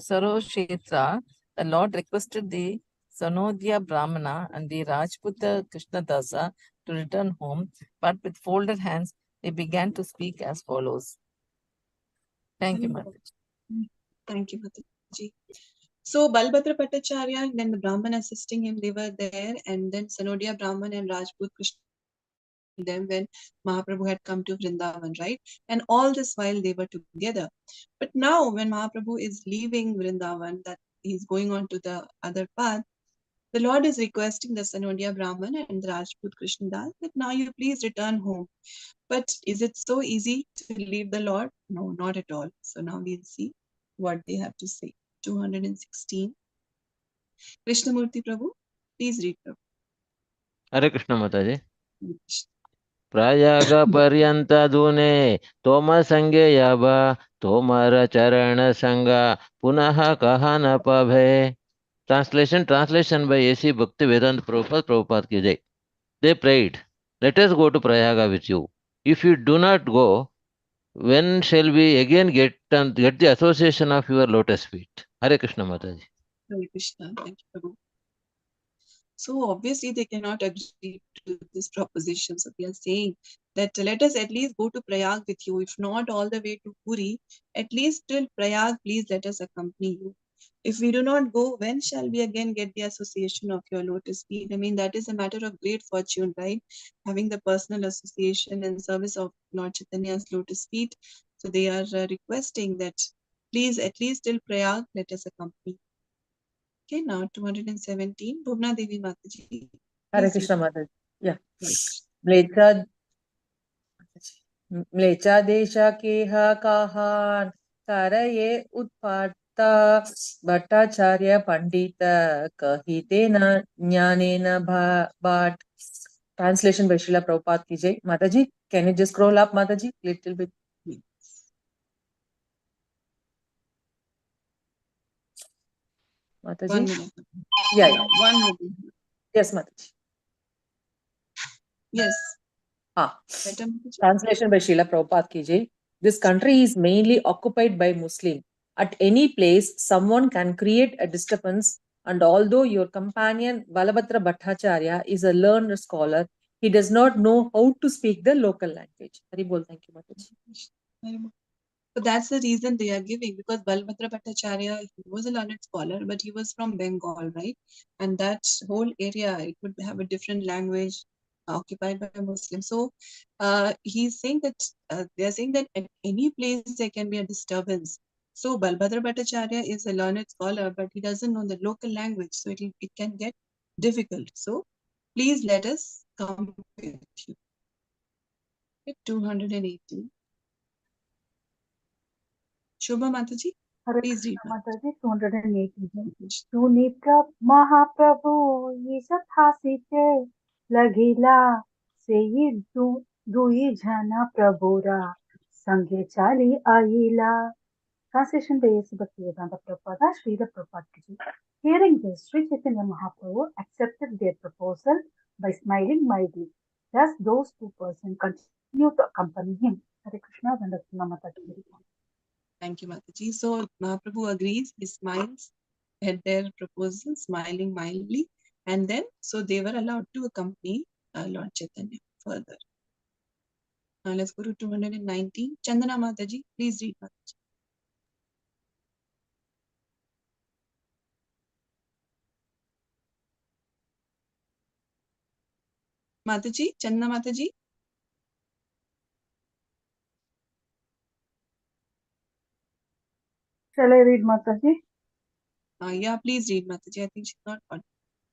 Sorokshetra, the Lord requested the Sanodhya Brahmana and the Rajputa Krishnadasa to return home, but with folded hands, they began to speak as follows. Thank you, Mataji. Thank you, Mataji. So Balbhadra Bhattacharya and then the Brahman assisting him, they were there, and then Sanodhya Brahman and Rajput Krishna them when Mahaprabhu had come to Vrindavan, right? And all this while they were together. But now when Mahaprabhu is leaving Vrindavan, that he's going on to the other path, the Lord is requesting the Sanodhya Brahman and the Rajput Krishnadas that now you please return home. But is it so easy to leave the Lord? No, not at all. So now we'll see what they have to say. 216. Krishnamurti Prabhu, please read. Prabhu. Hare Krishna Mataji. Prayaga Paryanta Dune, Toma Sange Yaba, Tomara Charana Sanga, Punaha Kahana Pabhe. Translation by A.C. Bhaktivedanta Prabhupada ki jai. They prayed, let us go to Prayaga with you. If you do not go, when shall we again get the association of your lotus feet? Hare Krishna Mataji. Hare Krishna. Thank you, Prabhu. So obviously they cannot agree to this proposition. So they are saying that let us at least go to Prayag with you. If not all the way to Puri, at least till Prayag, please let us accompany you. If we do not go, when shall we again get the association of your lotus feet? I mean, that is a matter of great fortune, right? Having the personal association and service of Lord Chaitanya's lotus feet. So they are requesting that please, at least till Prayag, let us accompany. Okay, now 217. Bhuvna Devi Mataji. Hare Krishna Mataji. Yeah. Mlecha desha keha kahan karaye utparta bhattacharya pandita kahitena jnanena bhat. Translation by Srila Prabhupada ki jai. Mataji, can you just scroll up, Mataji, little bit? Yes. Mataji? 1 minute. Yeah. 1 minute. Yes, Mataji. Yes. Translation by Srila Prabhupada ki jai. This country is mainly occupied by Muslim. At any place, someone can create a disturbance, and although your companion Balabhadra Bhattacharya is a learned scholar, he does not know how to speak the local language. Haribol, thank you, Mataji. So that's the reason they are giving, because Balbhadra Bhattacharya, he was a learned scholar, but he was from Bengal, right? And that whole area, it would have a different language occupied by Muslims. So he's saying that they are saying that at any place there can be a disturbance. So Balbhadra Bhattacharya is a learned scholar, but he doesn't know the local language, so it can get difficult. So please let us come with you. 218. Shobha Mataji, please read. Mataji, 218. Sunitra Mahaprabhu Yishathasite Lagila Seyi Dui Jana Prabhura Sangye Chali Ayila. Translation by A.C. Bhaktivedanta Prabhupada, Srila Prabhupada Ji. Hearing this, Sri Chaitanya Mahaprabhu accepted their proposal by smiling mildly. Thus, those two persons continue to accompany him. Hare Krishna, Vandakuna Mataji. Thank you, Mataji. So Mahaprabhu agrees, he smiles at their proposal, smiling mildly. And then, so they were allowed to accompany Lord Chaitanya further. Now let's go to 219. Chandana Mataji, please read Mataji. Mataji, Chandana Mataji. Shall I read Mataji? Yeah, please read Mataji. I think she's not on.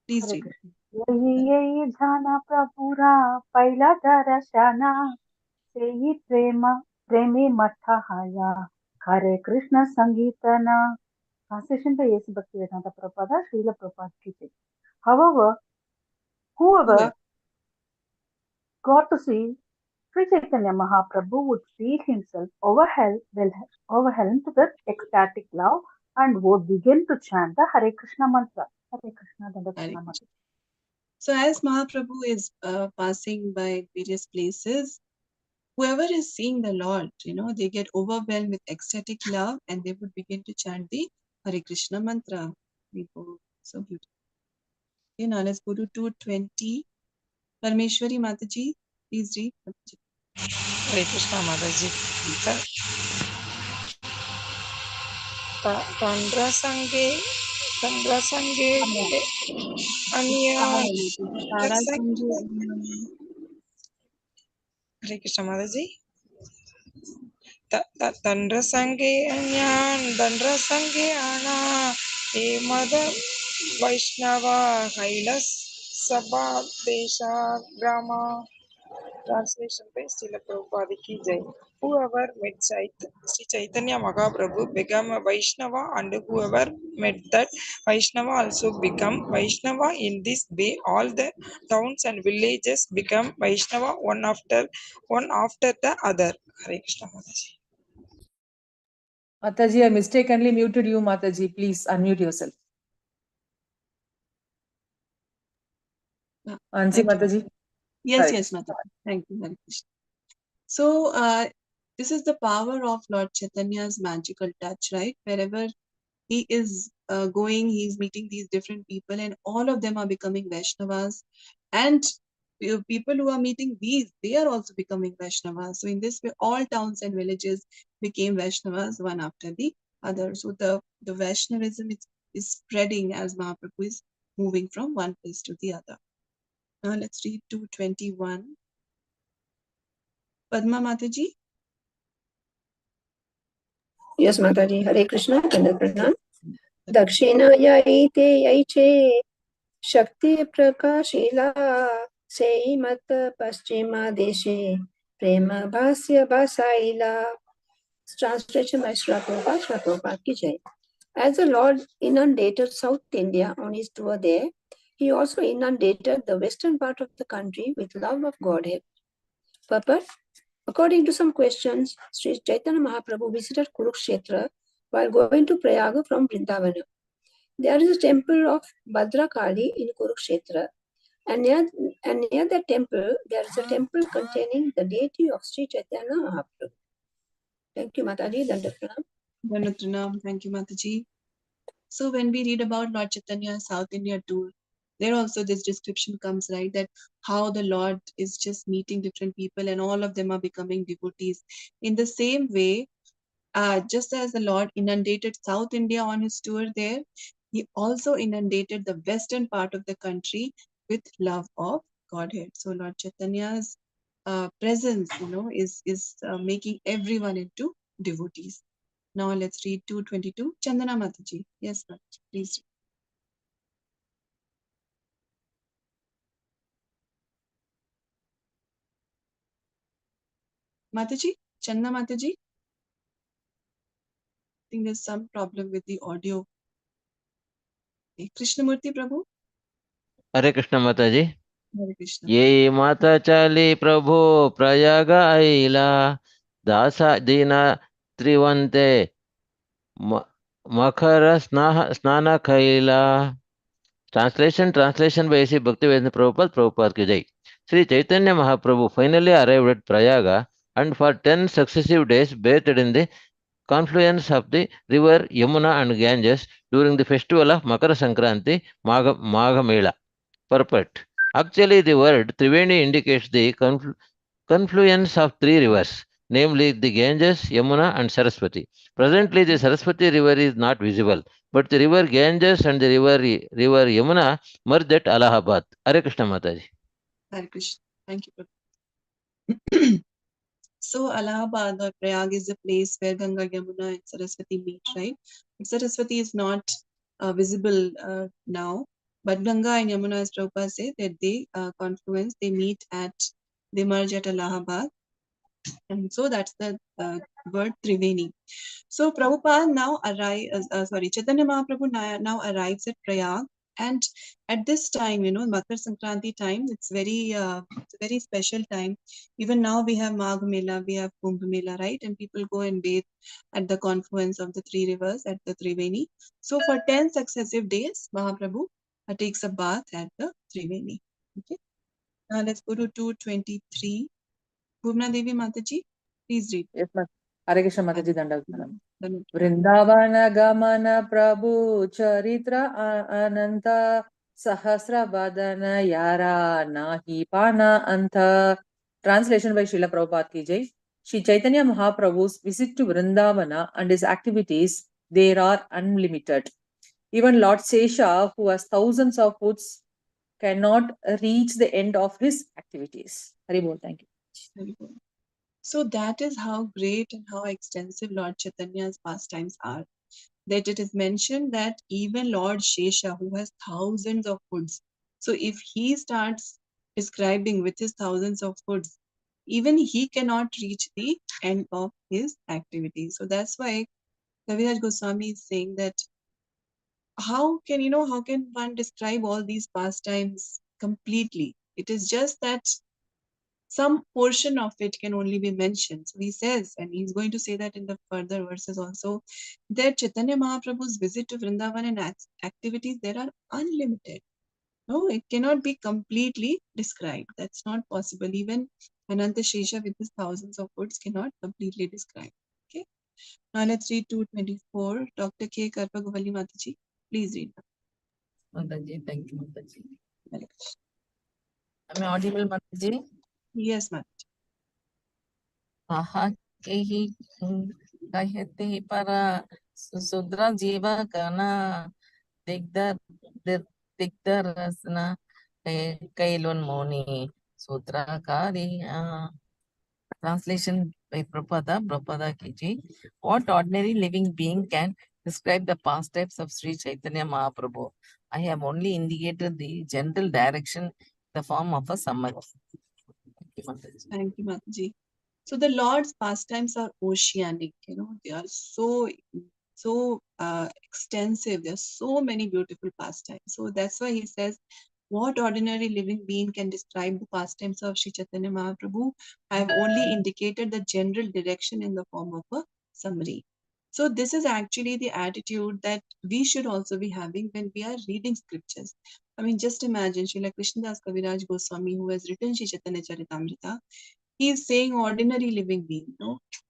Please Hare read. Krishna. येई झाना प्रभुरा पहिला दर्शना सेई प्रेमी मठा हाया हरे Krishna संगीतना. Translation by A.C. Bhaktivedanta Prabhupada, Srila Prabhupada ki jai. However, whoever got to see Sri Chaitanya Mahaprabhu would feel himself overwhelmed with ecstatic love and would begin to chant the Hare Krishna mantra. Hare Krishna, Danda Hare Krishna. Krishna. So as Mahaprabhu is passing by various places, whoever is seeing the Lord, they get overwhelmed with ecstatic love and they would begin to chant the Hare Krishna mantra. So beautiful. Okay, now let's go to 220. Parmeshwari Mataji, please read. Hare Krishna Mataji. Tandra Sange Anya Hare Krishna Mataji. Dandra Sange Anyan Dandra Sange Ana E Mother Vaishnava Kailas Sabha Desha Grama. Translation by Srila Prabhupada ki jai. Whoever met Sri Chaitanya Mahaprabhu became a Vaishnava, and whoever met that Vaishnava also become Vaishnava. In this way, all the towns and villages become Vaishnava one after the other. Hare Krishna Mataji. Mataji, I mistakenly muted you, Mataji. Please unmute yourself. Ansi Mataji. Yes, yes, Mataji. Thank you, Hare Krishna. So, this is the power of Lord Chaitanya's magical touch, right? Wherever he is going, he's meeting these different people, and all of them are becoming Vaishnavas. And people who are meeting these, they are also becoming Vaishnavas. So, in this way, all towns and villages became Vaishnavas one after the other. So, the Vaishnavism is spreading as Mahaprabhu is moving from one place to the other. Now, let's read 221. Padma Mataji. Yes, Mataji. Hare Krishna. Pranam. Dakshina yaite yaiche Shakti Prakashila Sei Mata Paschima Deshe Prema Bhasya Basaila. Translation by Srila Prabhupada ki jai. As the Lord inundated South India on his tour there, he also inundated the western part of the country with love of Godhead. Purport: according to some questions, Sri Chaitanya Mahaprabhu visited Kurukshetra while going to Prayaga from Vrindavana. There is a temple of Bhadrakali in Kurukshetra, and near that temple, there is a temple containing the deity of Sri Chaitanya Mahaprabhu. Thank you, Mataji. Dandapranam. Thank you, Mataji. So when we read about Lord Chaitanya's South India tour, there also this description comes, right, that how the Lord is just meeting different people and all of them are becoming devotees. In the same way, just as the Lord inundated South India on his tour there, he also inundated the western part of the country with love of Godhead. So Lord Chaitanya's presence, is making everyone into devotees. Now let's read 222. Chandana Mataji. Yes, Mataji, please. Mataji, Chandana Mataji. I think there's some problem with the audio. Okay. Krishnamurti Prabhu. Hare Krishna Mataji. Hare Krishna. Ye Mata Chali Prabhu Prayaga Aila Dasa Dina Trivante Makhara Snana Kaila. Translation by A.C. Bhaktivedanta Prabhupada ki jai. Sri Chaitanya Mahaprabhu finally arrived at Prayaga and for 10 successive days bathed in the confluence of the river Yamuna and Ganges during the festival of Makara Sankranti Magha Mela. purport. Actually, the word Triveni indicates the confluence of three rivers, namely the Ganges, Yamuna, and Saraswati. Presently, the Saraswati river is not visible, but the river Ganges and the river Yamuna merge at Allahabad. Hare Krishna Mataji. Hare Krishna. Thank you, Prabhu. So Allahabad or Prayag is the place where Ganga, Yamuna, and Saraswati meet, right? But Saraswati is not visible now, but Ganga and Yamuna, as Prabhupada say, that they confluence, they merge at Allahabad, and so that's the word Triveni. So Prabhupada now Chaitanya Mahaprabhu now arrives at Prayag, and at this time, Makar Sankranti time, it's it's a very special time. Even now we have Magh Mela, we have Kumbh Mela, right? And people go and bathe at the confluence of the three rivers at the Triveni. So for 10 successive days, Mahaprabhu takes a bath at the Triveni. Okay. Now let's go to 223. Bhuvna Devi Mataji, please read. Yes, ma'am. Hare Krishna Mataji Dandavanam. Dandavat. Vrindavana Gamana Prabhu Charitra Ananta Sahasra Vadana Yara Nahi Pana Anta. Translation by Srila Prabhupada ki jai. Shri Chaitanya Mahaprabhu's visit to Vrindavana and his activities there are unlimited. Even Lord Sesha, who has thousands of hoods, cannot reach the end of his activities. Haribol, thank you. Very good. So that is how great and how extensive Lord Chaitanya's pastimes are. That it is mentioned that even Lord Shesha, who has thousands of hoods, so if he starts describing with his thousands of hoods, even he cannot reach the end of his activity. So that's why Kaviraj Goswami is saying that how can one describe all these pastimes completely? It is just that some portion of it can only be mentioned. So he says, and he's going to say that in the further verses also, that Chaitanya Mahaprabhu's visit to Vrindavan and activities there are unlimited. No, it cannot be completely described. That's not possible. Even Ananta Shesha with his thousands of words cannot completely describe. Okay. Now let's read 224. Dr. K. Karpagovali Mataji, please read. Mataji, thank you, Mataji. Hare Krishna. Am I audible, Mataji? Yes, Mataji. कहा के ही कहते पर सुद्र जीवा कना दिग्दर दिग्दर रसना कैलोन Moni सूत्रकारी translation by Prabhupada Kiji. What ordinary living being can describe the pastimes of Sri Chaitanya Mahaprabhu? I have only indicated the general direction in the form of a summary. Thank you, Mataji. So the Lord's pastimes are oceanic, they are so extensive. There are so many beautiful pastimes. So that's why he says, what ordinary living being can describe the pastimes of Sri Chaitanya Mahaprabhu? I have only indicated the general direction in the form of a summary. So this is actually the attitude that we should also be having when we are reading scriptures. I mean, just imagine Srila Krishnadas Kaviraj Goswami, who has written Sri Chaitanya Charitamrita, he is saying ordinary living being,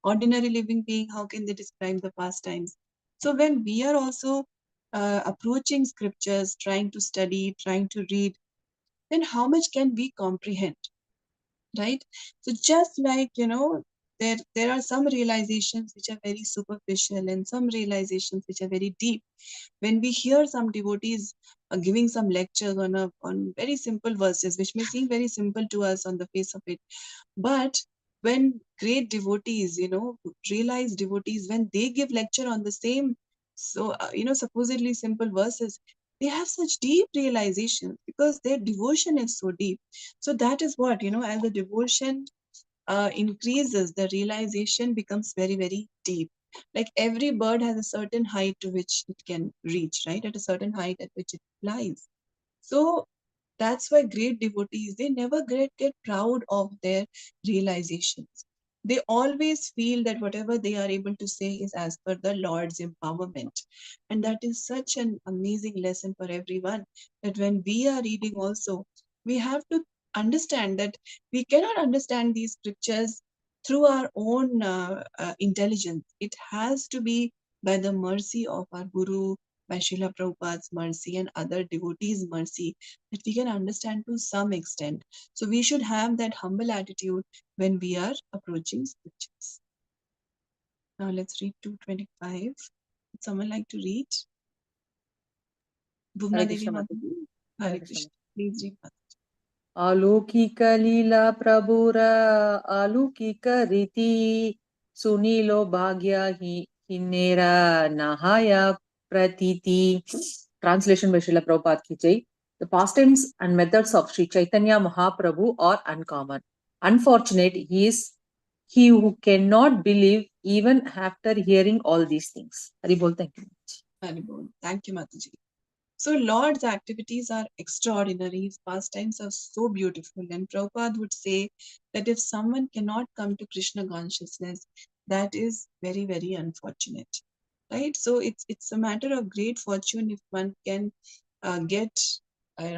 ordinary living being, how can they describe the pastimes? So when we are also approaching scriptures, trying to study, trying to read, then how much can we comprehend, right? So just like, there are some realizations which are very superficial and some realizations which are very deep. When we hear some devotees giving some lectures on very simple verses, which may seem very simple to us on the face of it, but when great devotees, realized devotees, when they give lecture on the same, supposedly simple verses, they have such deep realization because their devotion is so deep. So that is what, as the devotion increases, the realization becomes very, very deep. Like every bird has a certain height to which it can reach, right? At a certain height at which it flies. So that's why great devotees, they never get proud of their realizations. They always feel that whatever they are able to say is as per the Lord's empowerment. And that is such an amazing lesson for everyone, that when we are reading also, we have to understand that we cannot understand these scriptures through our own intelligence. It has to be by the mercy of our Guru, by Srila Prabhupada's mercy and other devotees' mercy that we can understand to some extent. So we should have that humble attitude when we are approaching scriptures. Now let's read 225. Would someone like to read? Bhuvna Hare Devi Krishna Mataji. Mataji. Hare Hare Krishna Krishna. Please read Mataji. अलौकिक लीला प्रभुरा अलौकिक रीति सुनीलो भाग्य हिन्नेरा नहाया pratiti. Translation by Srila Prabhupada ki jai. The pastimes and methods of Sri Chaitanya Mahaprabhu are uncommon. Unfortunate he is he who cannot believe even after hearing all these things. Haribol, thank you. Haribol. Thank you, Mataji. So Lord's activities are extraordinary. His pastimes are so beautiful. And Prabhupada would say that if someone cannot come to Krishna consciousness, that is very, very unfortunate. Right? So it's a matter of great fortune if one can get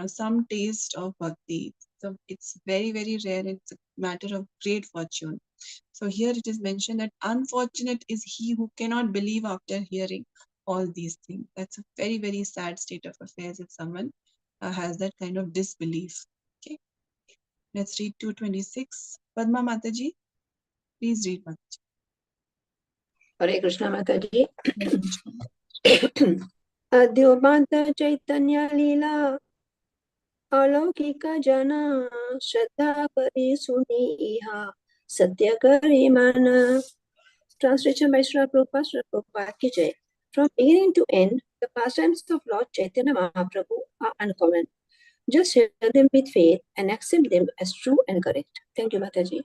some taste of bhakti. So it's very, very rare. It's a matter of great fortune. So here it is mentioned that unfortunate is he who cannot believe after hearing all these things. That's a very, very sad state of affairs if someone has that kind of disbelief. Okay, let's read 226. Padma Mataji, please read Mataji. Hare Krishna Mataji. Hare Krishna. Adhyomanta Chaitanya Lila अलौकिक जना श्रद्धा करी सुनी इहा सत्य करी मन. Translation by Srila Prabhupada ki jai. From beginning to end, the pastimes of Lord Chaitanya Mahaprabhu are uncommon. Just hear them with faith and accept them as true and correct. Thank you, Mataji.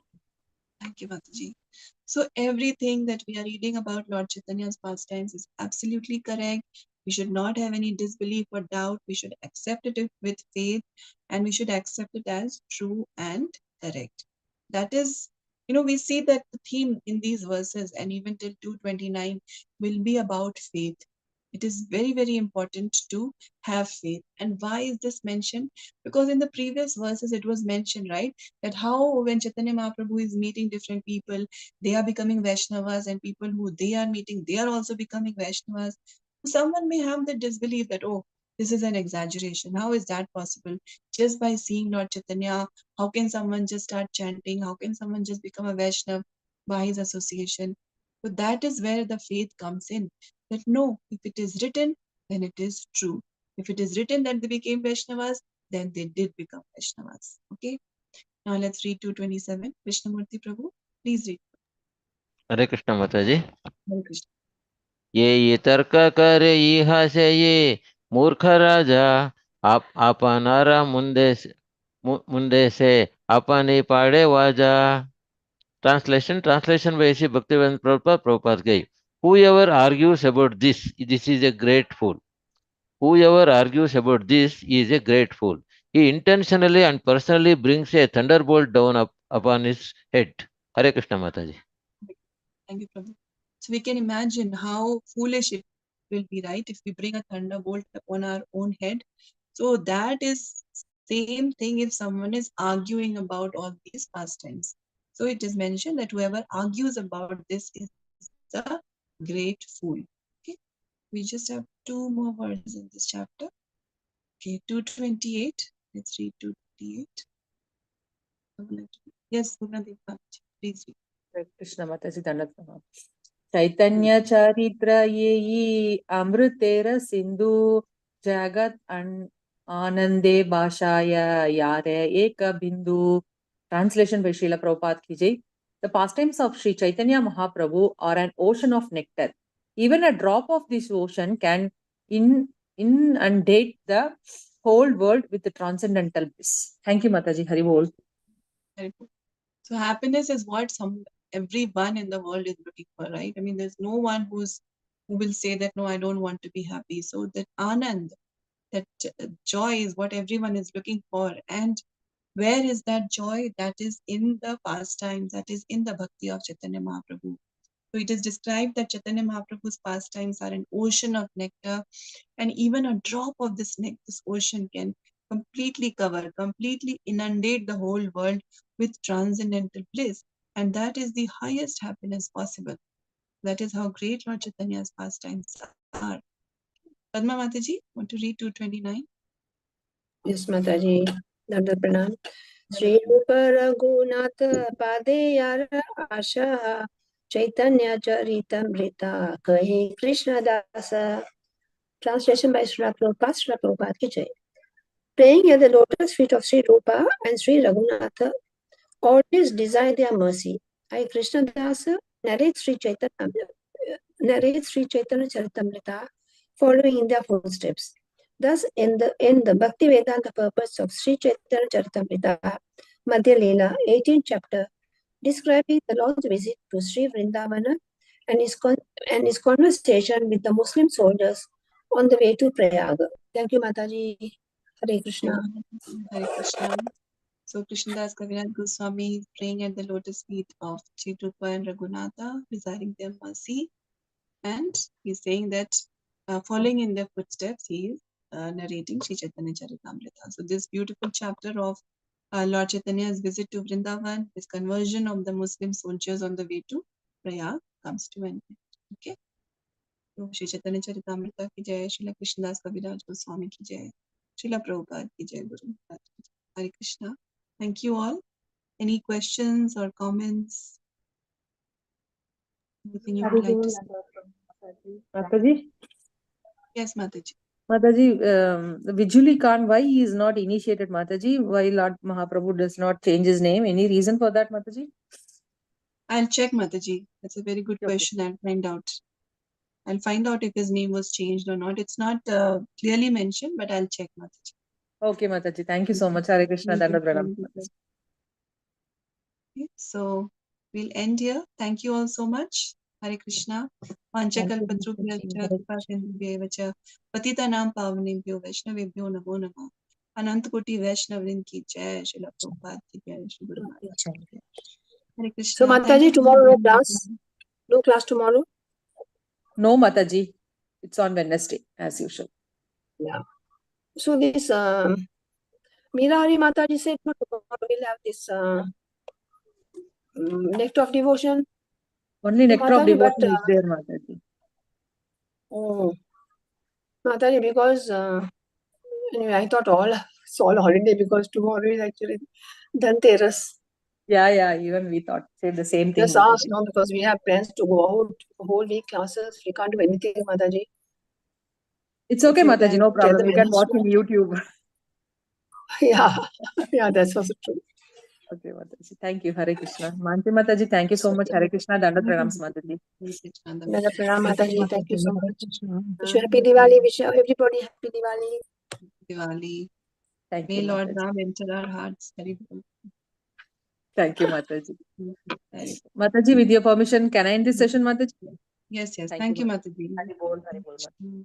Thank you, Mataji. So everything that we are reading about Lord Chaitanya's pastimes is absolutely correct. We should not have any disbelief or doubt. We should accept it with faith, and we should accept it as true and correct. That is, we see that the theme in these verses and even till 229 will be about faith. It is very, very important to have faith. And why is this mentioned? Because in the previous verses it was mentioned, right, that how when Chaitanya Mahaprabhu is meeting different people, they are becoming Vaishnavas, and people who they are meeting, they are also becoming Vaishnavas. Someone may have the disbelief that, oh, this is an exaggeration. How is that possible? Just by seeing Lord Chaitanya, how can someone just start chanting? How can someone just become a Vaishnav by his association? So that is where the faith comes in. That no, if it is written, then it is true. If it is written that they became Vaishnavas, then they did become Vaishnavas. Okay. Now let's read 227. Krishnamurti Prabhu, please read. Hare Krishna Mataji. Hare Krishna. ये तर्क करे इहा से ये मूर्ख राजा अपनारा मुंडे से अपने पाड़े वाजा. Translation by A.C. Bhaktivedanta Prabhupada gave. Whoever argues about this is a great fool. Whoever argues about this is a great fool. He intentionally and personally brings a thunderbolt down upon his head. Hare Krishna Mataji. Thank you, Prabhu. So we can imagine how foolish it will be, right, if we bring a thunderbolt upon our own head. So that is same thing if someone is arguing about all these pastimes. So it is mentioned that whoever argues about this is a great fool. Okay, we just have two more verses in this chapter. Okay, 228. Let's read 228. Yes, Bhuvnadev, please read. Hare Krishna Mataji Dandavat. Chaitanya Charitra Yeyi Amritera Sindhu Jagat Anande Bhashaya Yare Eka Bindu. Translation by Srila Prabhupada ki jai. The pastimes of Sri Chaitanya Mahaprabhu are an ocean of nectar. Even a drop of this ocean can inundate the whole world with the transcendental bliss. Thank you, Mataji. Hari Bol. So happiness is what everyone in the world is looking for, right? I mean, there's no one who will say that, no, I don't want to be happy. So that anand, that joy is what everyone is looking for. And where is that joy? That is in the pastimes, that is in the bhakti of Chaitanya Mahaprabhu. So it is described that Chaitanya Mahaprabhu's pastimes are an ocean of nectar, and even a drop of this ocean can completely cover, completely inundate the whole world with transcendental bliss. And that is the highest happiness possible. That is how great Lord Chaitanya's pastimes are. Padma Mataji, want to read 229? Yes, Mataji. Dandavat Pranam. Shri Rupa Raghunatha Padeyara Asha Chaitanya Charitamrita Kahi Krishna Dasa. Translation by Srila Prabhupada. Srila Prabhupada ki jai. Praying at the lotus feet of Sri Rupa and Sri Raghunatha, always desire their mercy. I Krishna Dasa narrates Sri Chaitanya Charitamrita, following in their footsteps. Thus, in the Bhakti Vedanta purpose of Sri Chaitanya Charitamrita, Madhya Lilla, 18th chapter, describing the Lord's visit to Sri Vrindavana and his conversation with the Muslim soldiers on the way to Prayag. Thank you, Mataji. Hare Krishna. Hare Krishna. So Krishnadas Kaviraj Goswami is praying at the lotus feet of Sri Rupa and Raghunatha, desiring their mercy, and he's saying that following in their footsteps, he is narrating Sri Chaitanya Charitamrita. So this beautiful chapter of Lord Chaitanya's visit to Vrindavan, his conversion of the Muslim soldiers on the way to Prayag, comes to an end. Okay. So Sri Chaitanya Charitamrita ki jai, Srila Krishnadas Kaviraj Goswami ki jai, Srila Prabhupada ki jai, Guru Maharaj ki jai. Hare Krishna. Thank you all. Any questions or comments? Anything you would like to say? Mataji? Yes, Mataji. Mataji, Vijuli Khan, why he is not initiated, Mataji? Why Lord Mahaprabhu does not change his name? Any reason for that, Mataji? I'll check, Mataji. That's a very good Okay. question. I'll find out. I'll find out if his name was changed or not. It's not clearly mentioned, but I'll check, Mataji. Okay, Mataji. Thank you so much. Hare Krishna. Dandavat Pranam. Okay, so we'll end here. Thank you all so much. Hare Krishna. Panchakalpatrubhyascha patitanam pavanebhyo vaishnavebhyo namo namah. Anantakoti Vaishnavrin ki jai, Srila Prabhupada ki jai, Shri Guru Maharaj ki jai. Hare Krishna. So, Thank Mataji, you. tomorrow no class? No class tomorrow? No, Mataji. It's on Wednesday, as usual. Yeah. So this Mirari Mataji said no, tomorrow we'll have this nectar of devotion. Only So, nectar of Mataji, devotion but is there, Mataji. oh, Mataji, because anyway, I thought it's all holiday because tomorrow is actually Dhanteras. Yeah, even we thought the same thing. Just ask, no, because we have plans to go out whole week classes. We can't do anything, Mataji. It's okay, If you Mataji, can no tell problem. them You can watch in announcement. YouTube. Yeah, that's also true. Okay, Mataji. Thank you. Hare Krishna. Mansi Mataji, thank you so much. Hare Krishna. Dandavat Pranams, Mataji. Nada Pranam, Mataji. Thank you so much. Wish you Krishna. happy Diwali. Wish everybody happy Diwali. Diwali. Thank May you, Lord Mataji. Ram enter our hearts. Very good. Thank you, Mataji. Very good. Mataji, with your permission, can I end this session, Mataji? Yes. Thank Thank you, you, Mataji. Hari Bol, Mataji.